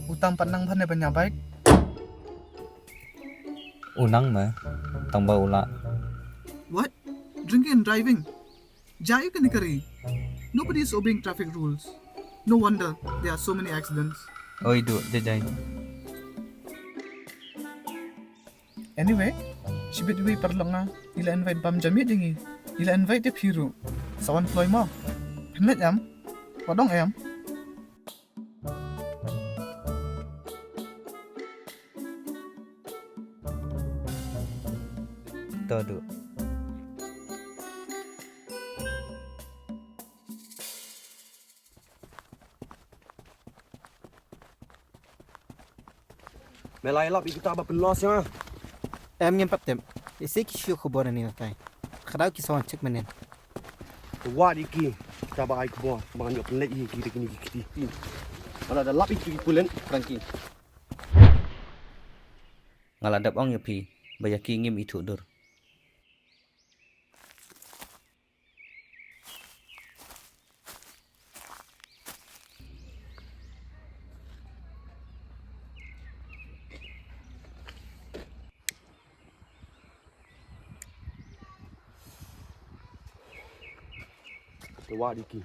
Utang panang bhane banya baik. Unang ma. Tambah ula. What? Drinking and driving? Jayu ka nikari. Nobody is obeying traffic rules. No wonder there are so many accidents. Oh itu jajai. Anyway, sibit wi perlong nga. Ila invite bam jamit dingi. Ila invite de piru. Sawan floy mo. Pemet am? Wadong am? Tadu. Melai lap kita apa pelos ya. Em nyem pap tem. Isi ki shu khobor ni natai. Khadau ki sawan cek menen. Wa diki kita ba ai kebor. Bang yo pelet hi kita kini kiti. Kalau ada lap itu pulen Frankie. Ngaladap ong ya pi. Bayaki ngim itu dur. Wa diki.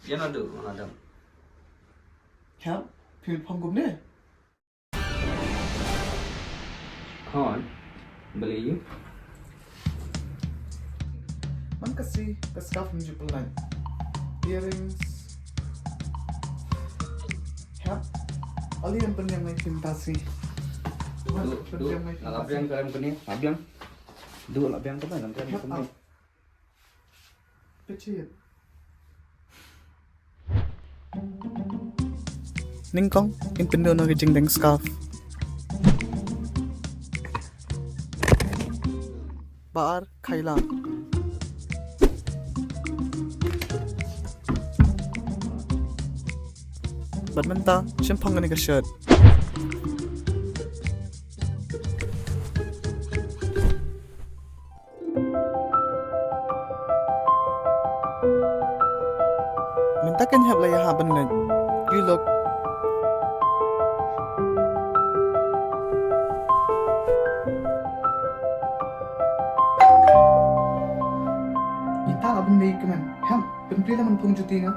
Yan naduh ngaladap. Heb. Pil panggum ne. Kon. Beli you. Man kasi kaskaf ng jupalan. Earrings. Heb. Alian pa niya may pintasi. Labiang kalam kini. Labiang. Du labiang tu kan labiang tu. Picit. Ningkong, in pindo na gijing deng scarf. Baar khynnah. Bat menta, shaphang gani ka shirt. Menta kan hab la ya haban na. You look. Ita abang day kaman. Ham, penpri la man pung juti nga.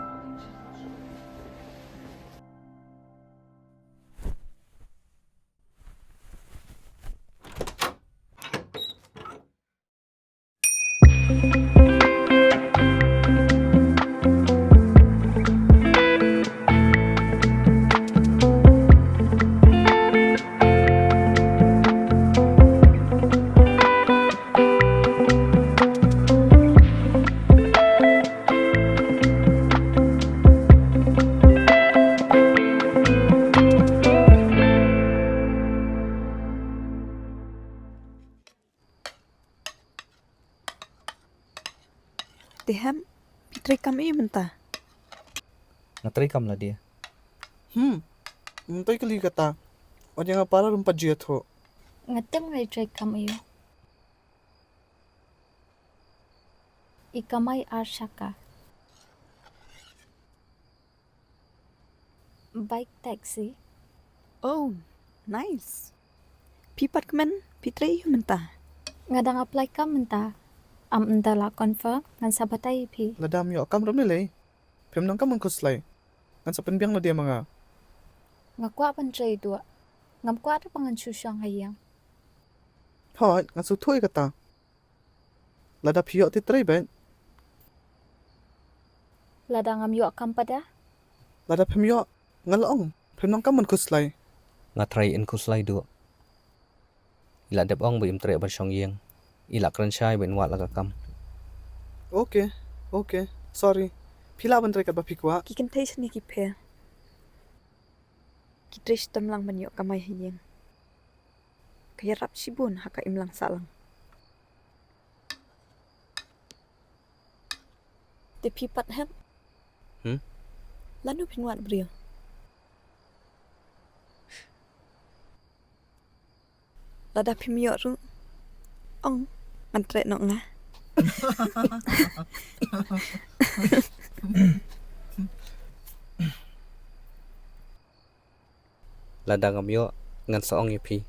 Teham, pitri kami menta. Natry kam lah dia. Mentoy kali kata. O yang para rumpa jiat ho. Ngatem ngai try kam iyo. Ikamay arshaka. Bike taxi. Oh, nice. Pipat kemen, pitri menta. Ngadang apply kam menta. Am ndala confirm ngan sabatay pi. Ladam yo kam ram nilay. Pem nang kam kuslay. Ngan sa penbiang la dia mga. Ngakwa pan tray dua. Ngam kwa ta pangan susyang hayang. Hoy, ngan su thoy kata. Lada piyo ti tray ben. Lada ngam yo kam pada. Lada pem yo ngalong. Pem nang kam kuslay. Nga try in kuslay do. Ila dep ong ba im tre ban syong yeng. Ila kran syai ben wat laga kam. Okay. Sorry. Pila ban tray kat ba pikwa. Kikin tay sini kipe. Kitrish tamlang banyo kamay hayeng. Kaya rap sibun haka imlang salang. Te pipat hem. Lanu pinwat brio. Lada pimyo ru. Ong, antre no nga. Lada ngam yo ngan saong pi.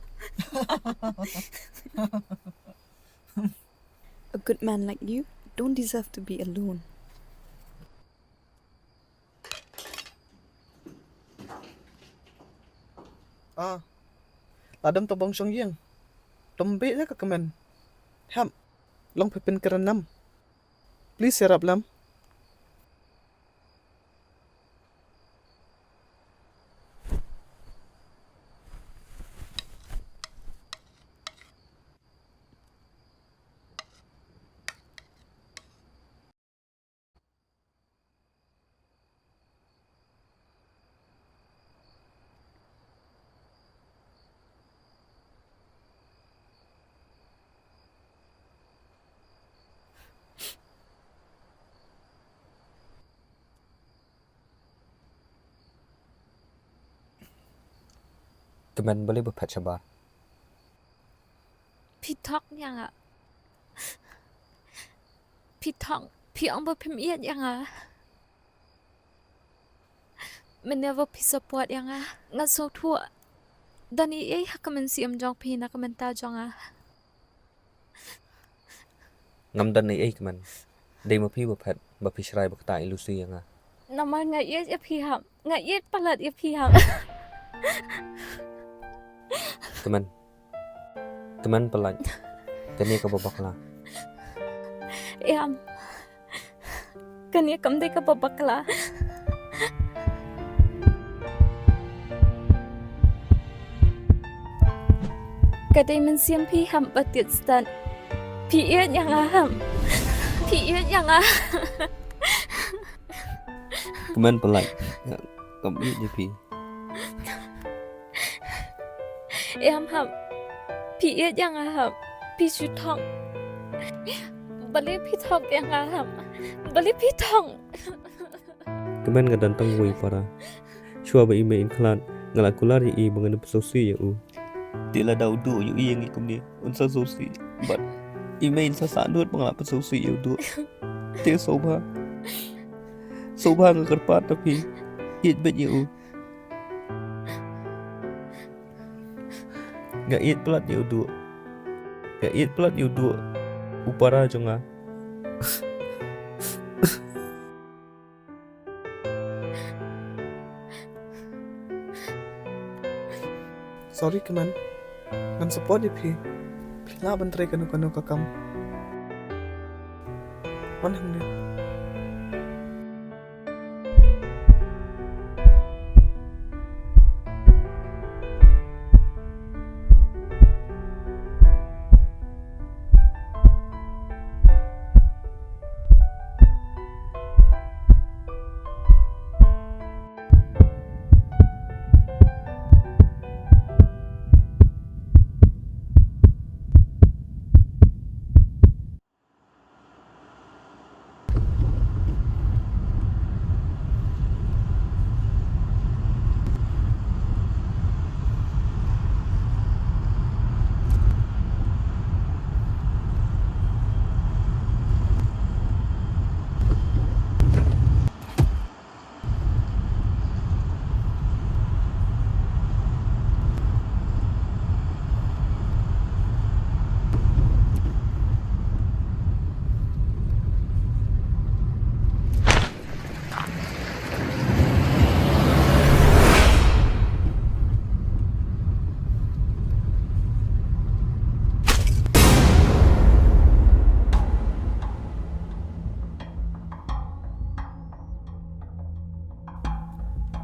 A good man like you don't deserve to be alone. Ladam to bang syong yeng. Tombe ya ka kaman. Ham. Long pepin karan lam. Please serap lam. Kemen boleh berpat sabar. Pi talk yang ah. Pi talk. Pi ang ba pim iat yang ah. Menever pi support yang ah. Ngan so tua. Dan i hakaman siam jong pi na kamenta jong ah. Ngam dan ni kemen. Dei ma pi berpat ba pi syrai ba kata ilusi yang ah. Namar ngai iat ya pi ham. Ngai iat palat ya pi ham. Kemen pelan. Kani ka babakla. Yam. Kani kam de ka babakla. Kadai men siam pi ham batit stan. Pi iat yang ham. Pi iat yang ah. Kemen pelan. Kam i ni pi. Em ham. Pi iat yang ham. Pi su thong. Balik pi thong yang ham. Balik pi thong. Kemen ga dan tang wei para. chua ba ime in klan ngala kular i bangan pesosi ya u tila da udu yu i ngi kumni unsa sosi but ime in sa sanut bangala pesosi ya udu te soba ngekerpat tapi hit bet ya u ga it plat ya udu upara jonga Sorry Kyrmen. Ngan support di pi. Pila bantrai kanu kakam. Manang dia.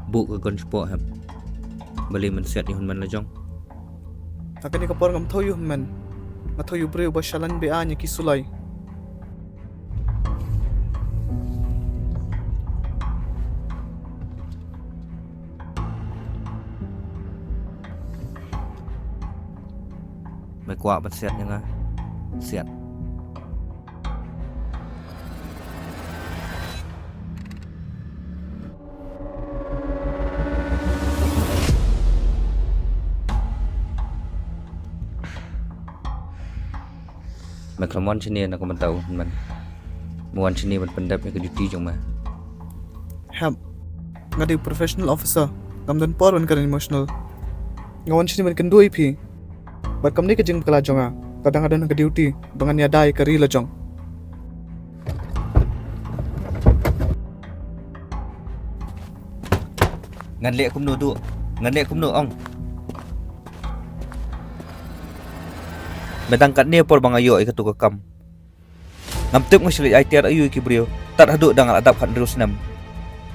bu ka kon sport ham bali man set ni hun man la jong Takani kapor ngam thoyu men. Ngathoyu breu ba shalan be anya kisulai. mai kwa ban set nga set mai klamon chini na ko man tau man mon chini man pandap ke duty jong ma Ham. Ngadi professional officer. Ngam dan por wan kan emotional. Ngawan sini man kan doi pi. Bat kam ni ke jing kala jonga. Kadang-kadang ke duty bangan ya dai ke ri la jong. ngan le kum no du ngan le kum no ong Medang kat ni por bang ayo ikatu ka kam. Ngam tip ngasli ai tiar ayu ki brio. Tat hadu dang adap khat terus nam.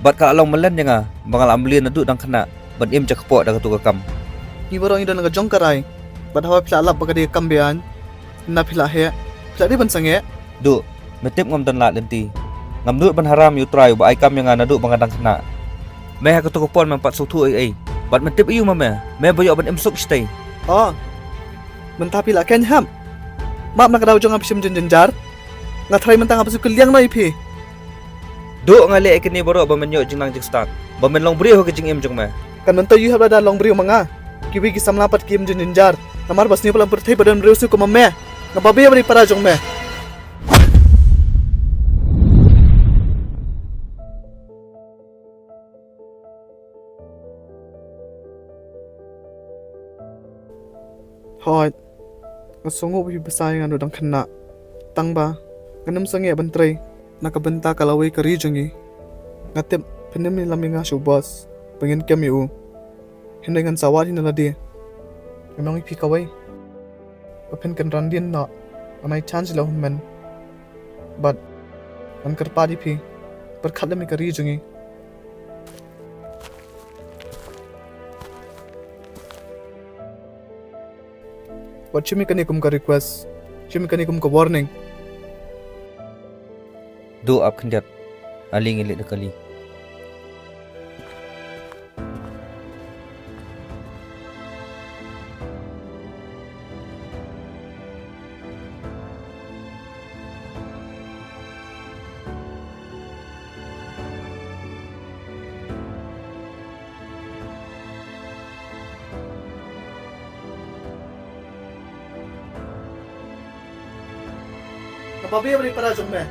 Bat ka along melan janga bangal amlin adu dang khana ban im jak po da katu ka kam. Ni barang ida naga jong karai. Bat hawa pila lap bagadi kam bean. Na pila he. Pila di ban sange. Du, metip ngam dan lat lenti. Ngam du ban haram yu try ba ai kam yang adu bang dang khana. Me ha katu ka pon man pat sutu ai. Bat metip ayu mame. Me boyo ban im suk stay. Oh. Mentapi lah ken ham. Map nak daw jong apisim jenjar. Ngatrai mentang apa sukul liang noi pi. Du ngale kini baro ba menyo jinang jik start. Ba men long brio ke jing im jong me. Kan menta you have da long brio manga. Kiwi ki samlapat kim jenjar. Namar basni pelam perthai badan brio su ko mamme. Ngababe bari para jong me. Hoi. Ngasongo bi besai nganu dang khynnah. Tang ba. Nganam sange bantrai. Nakabenta kalawai kari jongi. Ngatep penem ni laminga shubas. Pengen kami u. Hindai ngan sawat hinala dia. Memang ipi kawai. Papen kan randin na. Anai chance lah men. But man kerpadi pi. Berkat lami kari jongi. Buat cumi kanikum ka request, cumi kanikum ka warning. Du ap khanjat. Ali ngilit dekali. apa biar beri para jom me.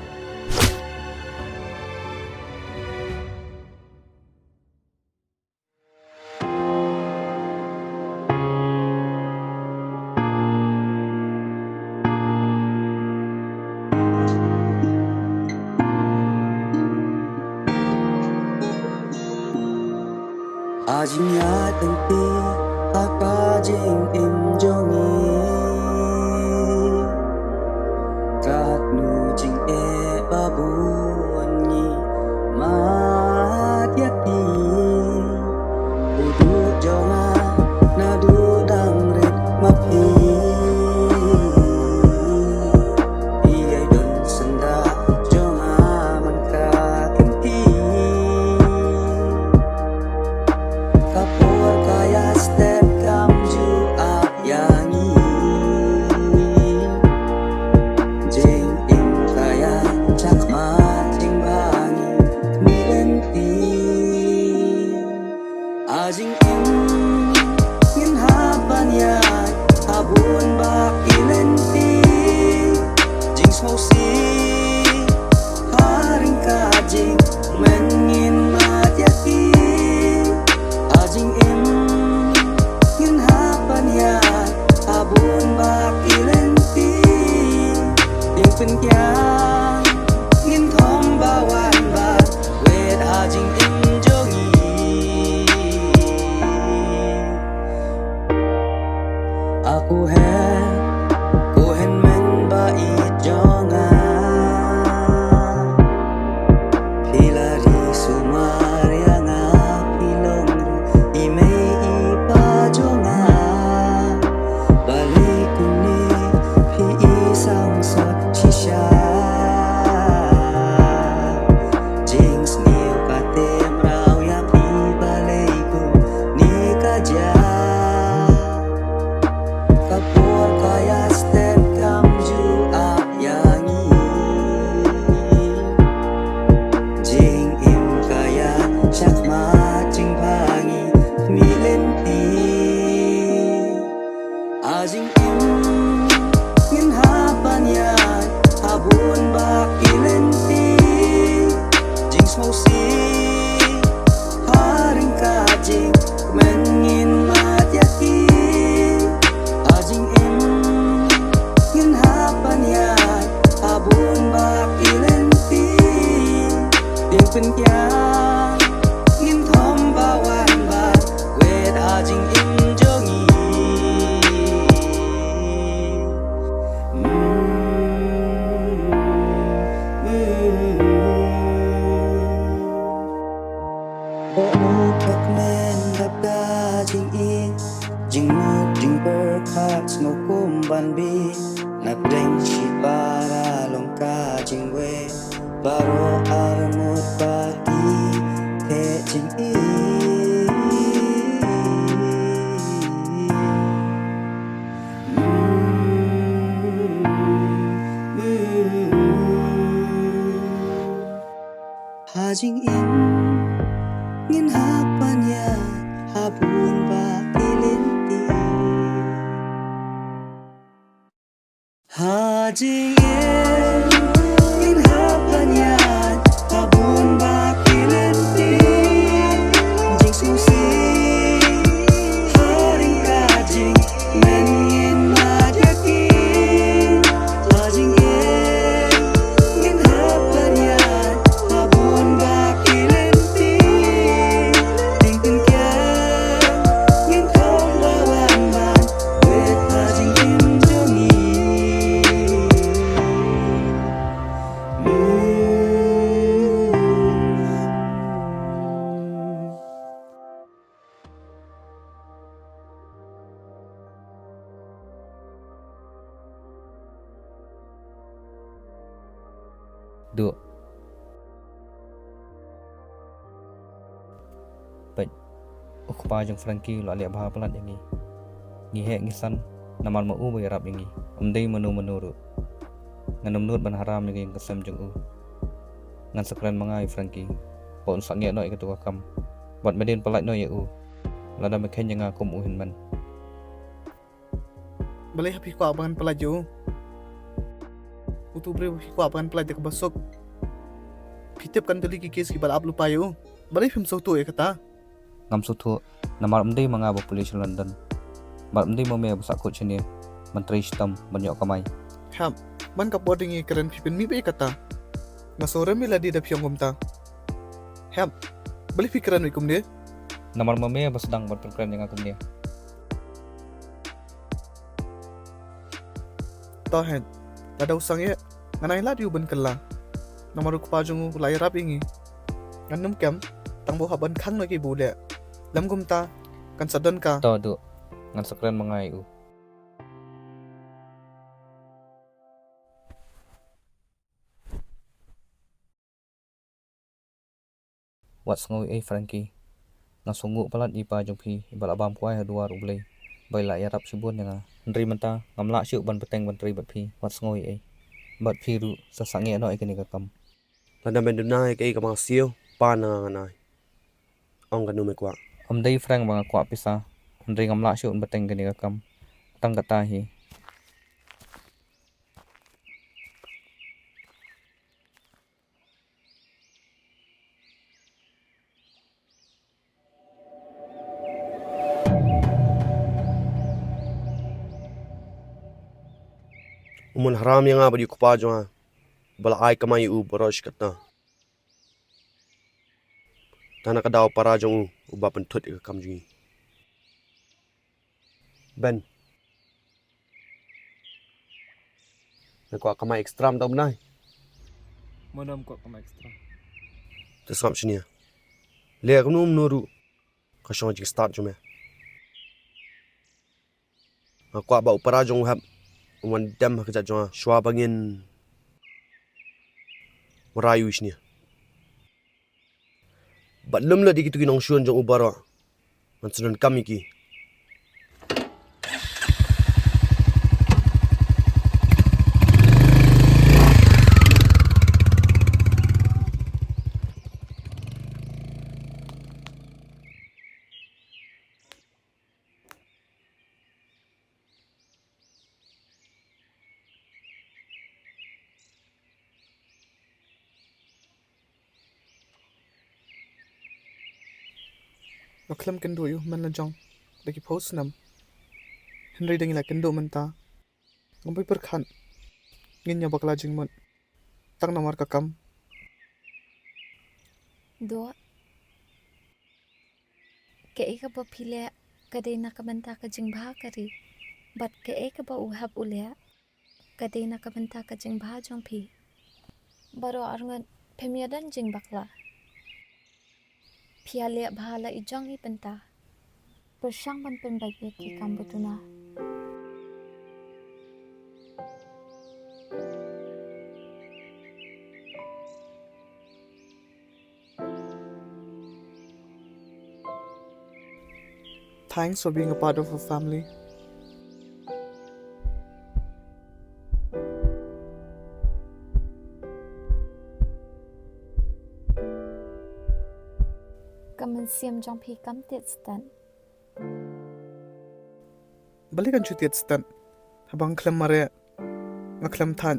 Ajinya tenti apa jing im jongi kat nu jing babu ani mat yati udu jonga naduh dang rit mapi iai don senda jonga manka kempi kapur kaya step kamju yangi jing im kaya cakma jing bangi milenti ajing im ngin hapan ya abun bak ilenti jing smosi haring kajing mengin matiaki ajing im ngin hapan ya abun bak ilenti ding pen kyang ngin thom bawan ba wet ajing im jongi aku hen men ba I jonga hilari sumar yang pilong imei ipa jonga balik kuni pi isang sa shisha jing sniu kate mrau ya pi balaiku ni kaja kapur kaya step kamju yangi jing im kaya shakma jing bangi milenti ajing im ngin hapan ya abun bak ilenti jing smosi haring kajing mengin matiaki ajing im ngin hapan ya abun bak ilenti ding pen kyang ngin thom bawan ba wet ajing im jongi Bonu Kyrmen dabda jing I jing mut jing berkat smokum banbi nak deng SHIPARA longka jing we baro arngut bagi te jing I hajing im ngin hapan ya habun ba ilenti hajing im ngin hapan ya habun ba ilenti jing susi haring kajing mengin majaki hajing im ngin hapan ya habun ba ilenti ding pen kyang ngin thom bawan ban wet hajing im jongi Duk. Baik. Ukpa jeng Frankie lo alia bah pelat yang ni. Ngihe ngisan namal mau bayarap yang ni. Umdai menu-menu ru. Nganum nut ban haram yang kesem jeng ngan sekren mangai Frankie. Pon sak nge noi ketua kam. Wat medin pelat noi ya lada meken yang akum uhin man. Boleh hapi ko abangan pelaju. Utu bre ko apan play te basok. Kitip kan tuli ki case ki balap lupa yo. Balai film sautu e kata. Ngam sutu namar mdei manga ba police London. Bar mdei mo me ba ko chene menteri sistem banyak kamai. Ham, man ka boarding e keren pipin mi be kata. Ngasore mi ladi da pyong gumta. Ham, balai pikiran wikum dia. Namar mo me ba sedang berperkara dengan aku dia. Tahan. Ada usang ya. Nganai ladi uban kala. Namaru ko pajung ulai rap ingi. Nganum kem tang bo haban khang no ki bude. Lam gumta kan sadon ka. To du. Ngan sekeren mangai u. Wat sngoi Frankie. Ngasungu palat ipa jongpi ibal abam kuai hadua rublei. Bai la yarap sibun yang ndri menta ngamla syuk ban peteng ban tri bat phi wat sngoi bat phi ru sasange no ikani ka kam. Lada mendunai ke kamang siu pana nganai. Ong kanu me kwa. Dei Frank banga kwa pisa ndri ngamla syuk beteng kani ka kam. Tang kata hi. Umun haram yang abadi kupa jonga. Bala ai kamai u borosh katna. Tana kadau para jong u ba pentut ke kam jungi. Ben. Nak kamai ekstram tau benai. Mana kau kamai ekstra? Tesam sini. Le aku noru. Kasong jing start jome. Aku ba para jong hab. Wan dam kerja jong shwa bangin. Merayu sini. Bat lem la dikitu kinong syun jong ubara. Mansunan kami ki. Noklam kendo yu man la jong. Lagi post nam. Henry dengi la kendo menta. Ngompai perkhan. Nginya bakla jing mon. Tang namar kakam. Do. Ke eka ba pile kadai na kabanta ka jing bha kari. But ke eka ba uhab ulya. Kadai na kabanta ka jing bha jong pi. Baro arngut pemiadan jing bakla. Piale bahala ijong i penta. Bersang ban pen baik ki kam betuna. Thanks for being a part of our family. Kamen siam jong pi kam tiet stan. Balikan cutiat stan. Habang klam mare. Ngaklam than.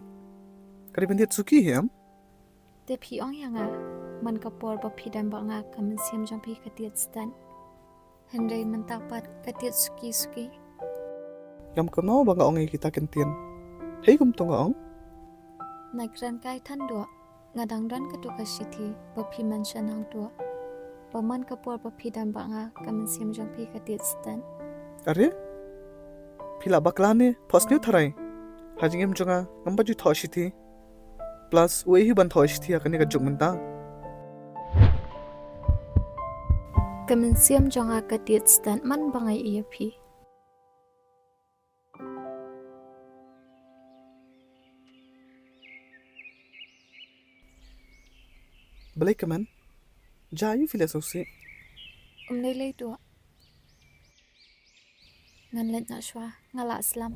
Kari bentit suki hiam. Te pi ong yanga. Man kapor ba pi dan ba nga kamen siam jong pi ka tiet stan. Henry mentapat ka tiet suki. Yam kono banga ongi kita kentien. Hei kum tonga ong. Nagran kai than do. Ngadang ran ka to ka sithi ba pi mention hang do. Paman kapor ba pi dan ba nga kamen siam jong pi ka tiet stan. Are? Pila bakla ne posneu tharai. Hajingem jonga ngambaju thoshi plus wehi ban thoshi thi akani ka jugmenta. Kamen siam jong ka tiet stan man bangai iya pi. Balai kaman. Jayu filosofi. Nilai dua. Ngan let na shwa ngala aslam.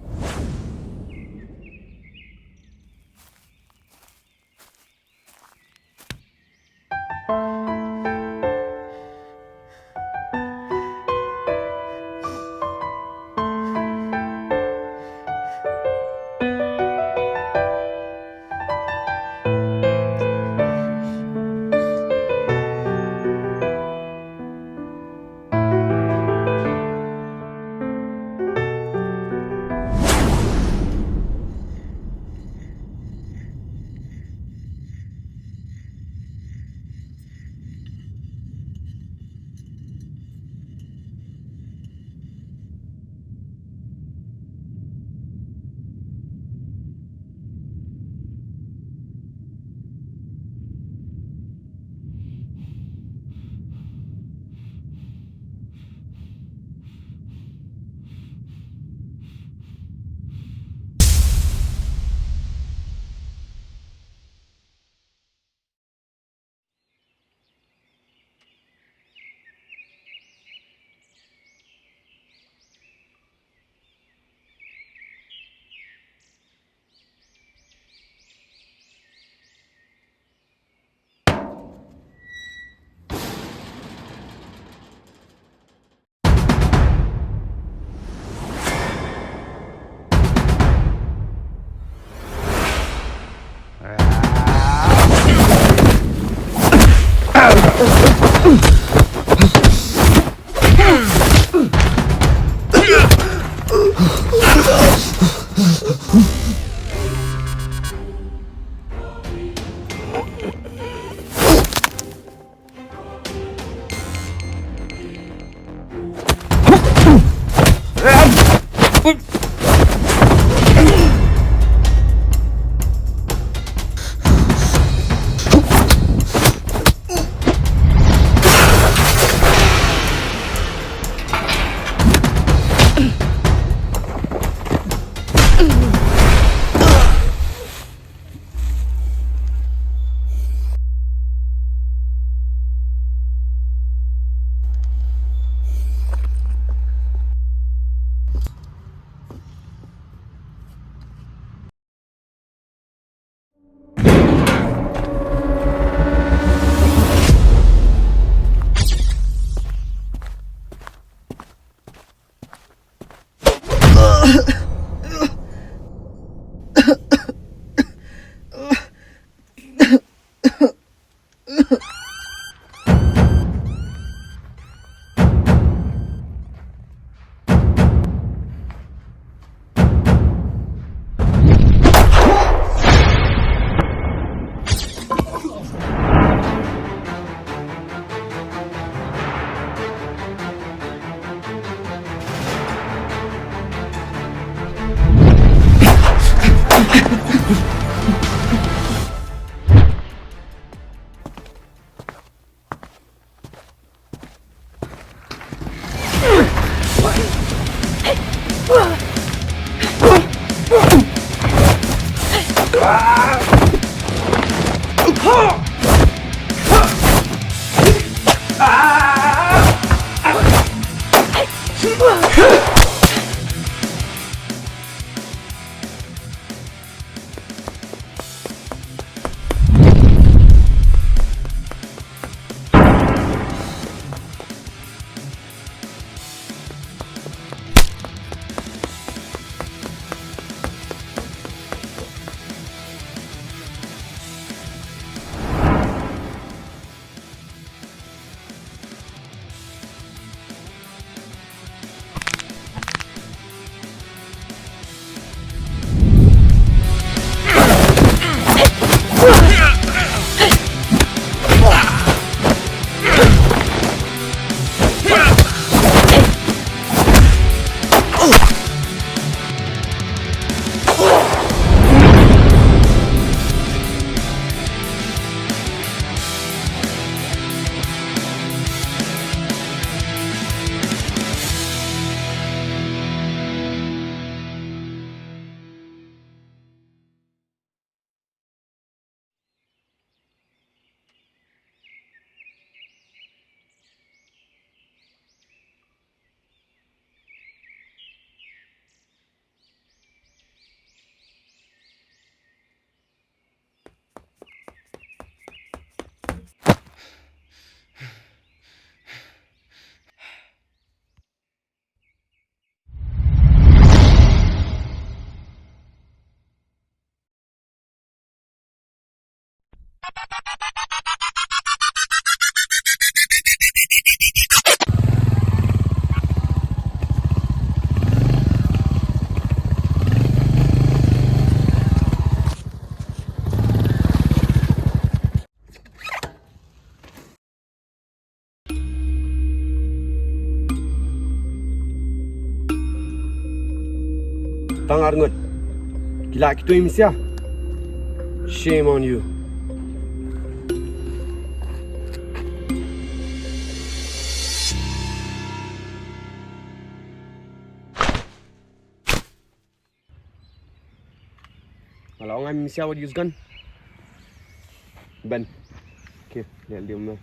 Tang arngut. Gila gitu imisia. Shame on you. Kalau orang imisia would use gun. Ben. Okay, lihat dia mana.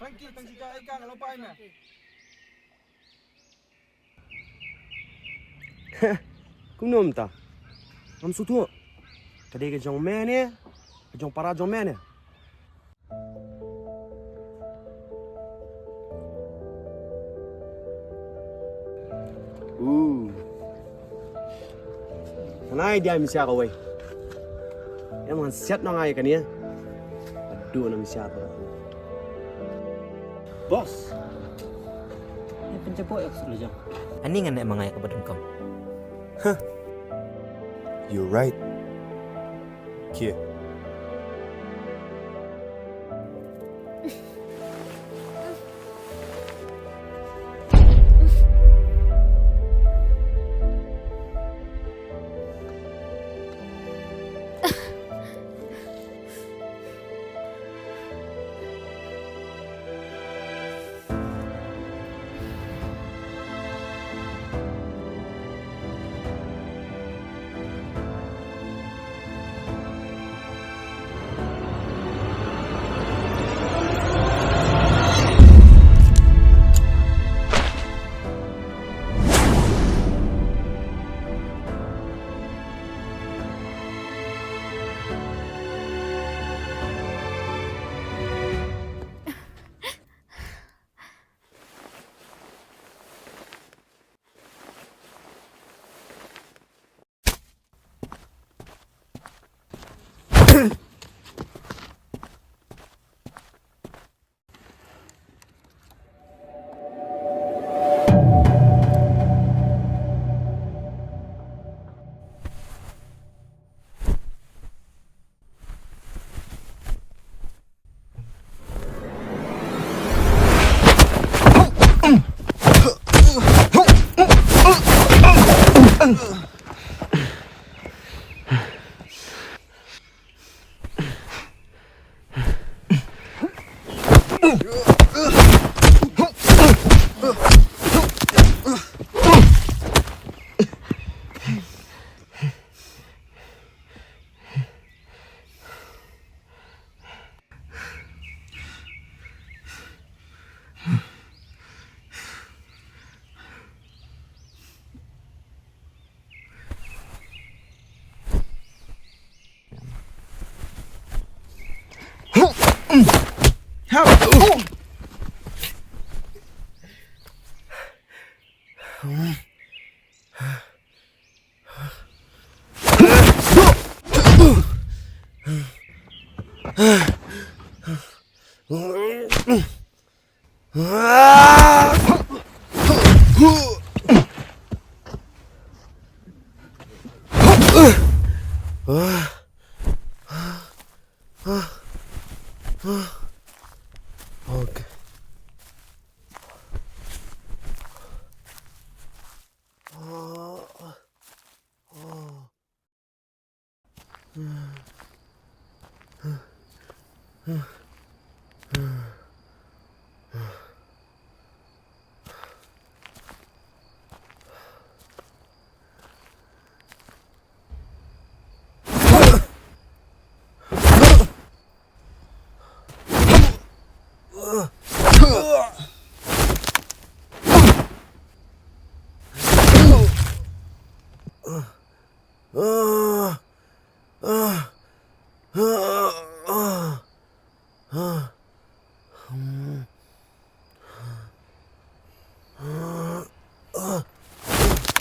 Frankie, tang si Jai Kang, lo pai nè. Cũng nôm ta. Ngắm số thua. Tadi cái dòng mẹ nè, cái dòng para dòng mẹ nè. Này dia misi aku wei. Emang siat nang ai kan ya? Aduh nang misi aku. Bos. Ini penjebok ya sudah jam. Ani ngan emang ayah kepada engkau. Huh. You're right. Here. Okay.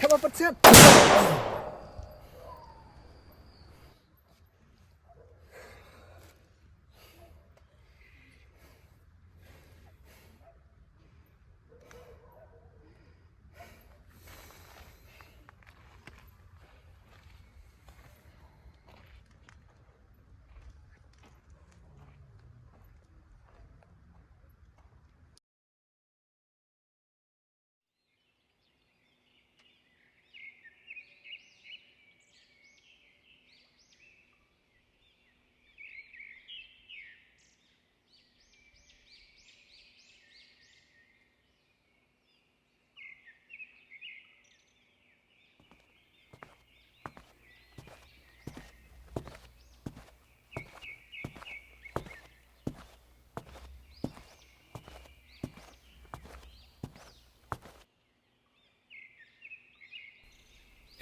Come on, Patsyat.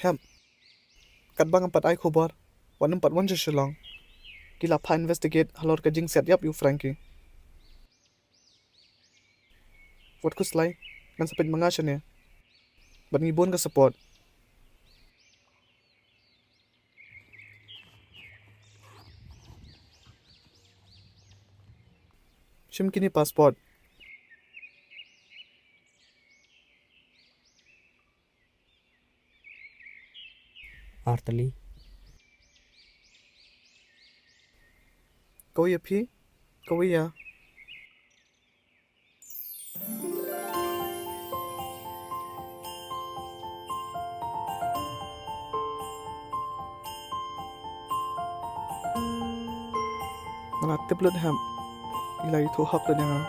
Hem. Kat bang empat ai khobar. Wan empat wan jeselong. Kila pa investigate halor ka jing set yap you Frankie. Wat ku slay. Kan sapit mangasya niya. Bat ngibon ka support. Shim kini passport. Artali. Kau ya pi? Kau ya? Ngelatih blood ham. Ilai itu hak dan yang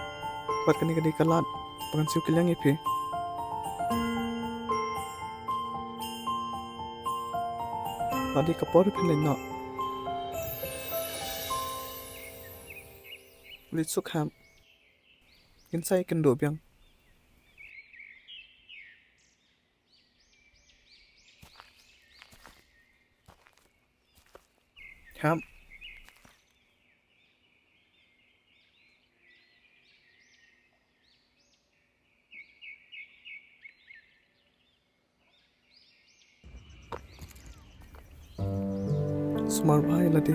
bat kani kani kalat. Pangan siu kilang ipi. Tadi kapor pilih nak. Ulit suk ham. Insai kendo biang. Ham. Smart bhai ladi.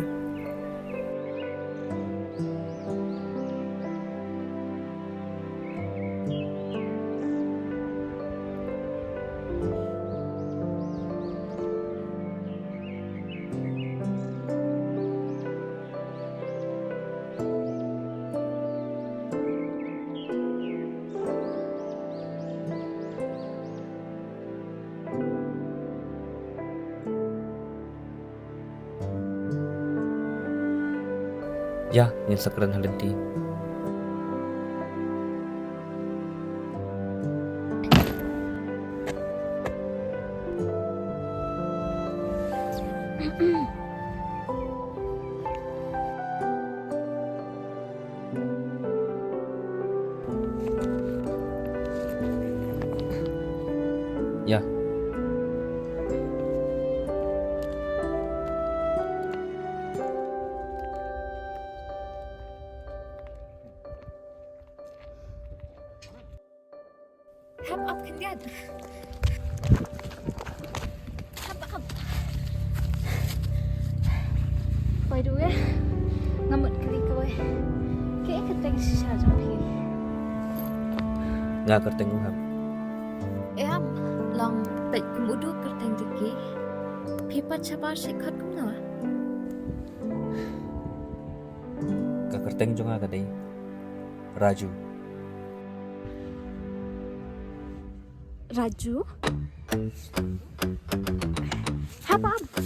Ya, yang sakran halenti. Ya. Hap up kendian. Hap up. By the way, ngamut kali kowe. Kayak keteng sisa jampi. Nga kerteng uham. Em long tạch kumudu kerteng diki. Pipa chabar se Kharkongnor. Ka kerteng jo nga kadai. Raju. Raju? Hap up.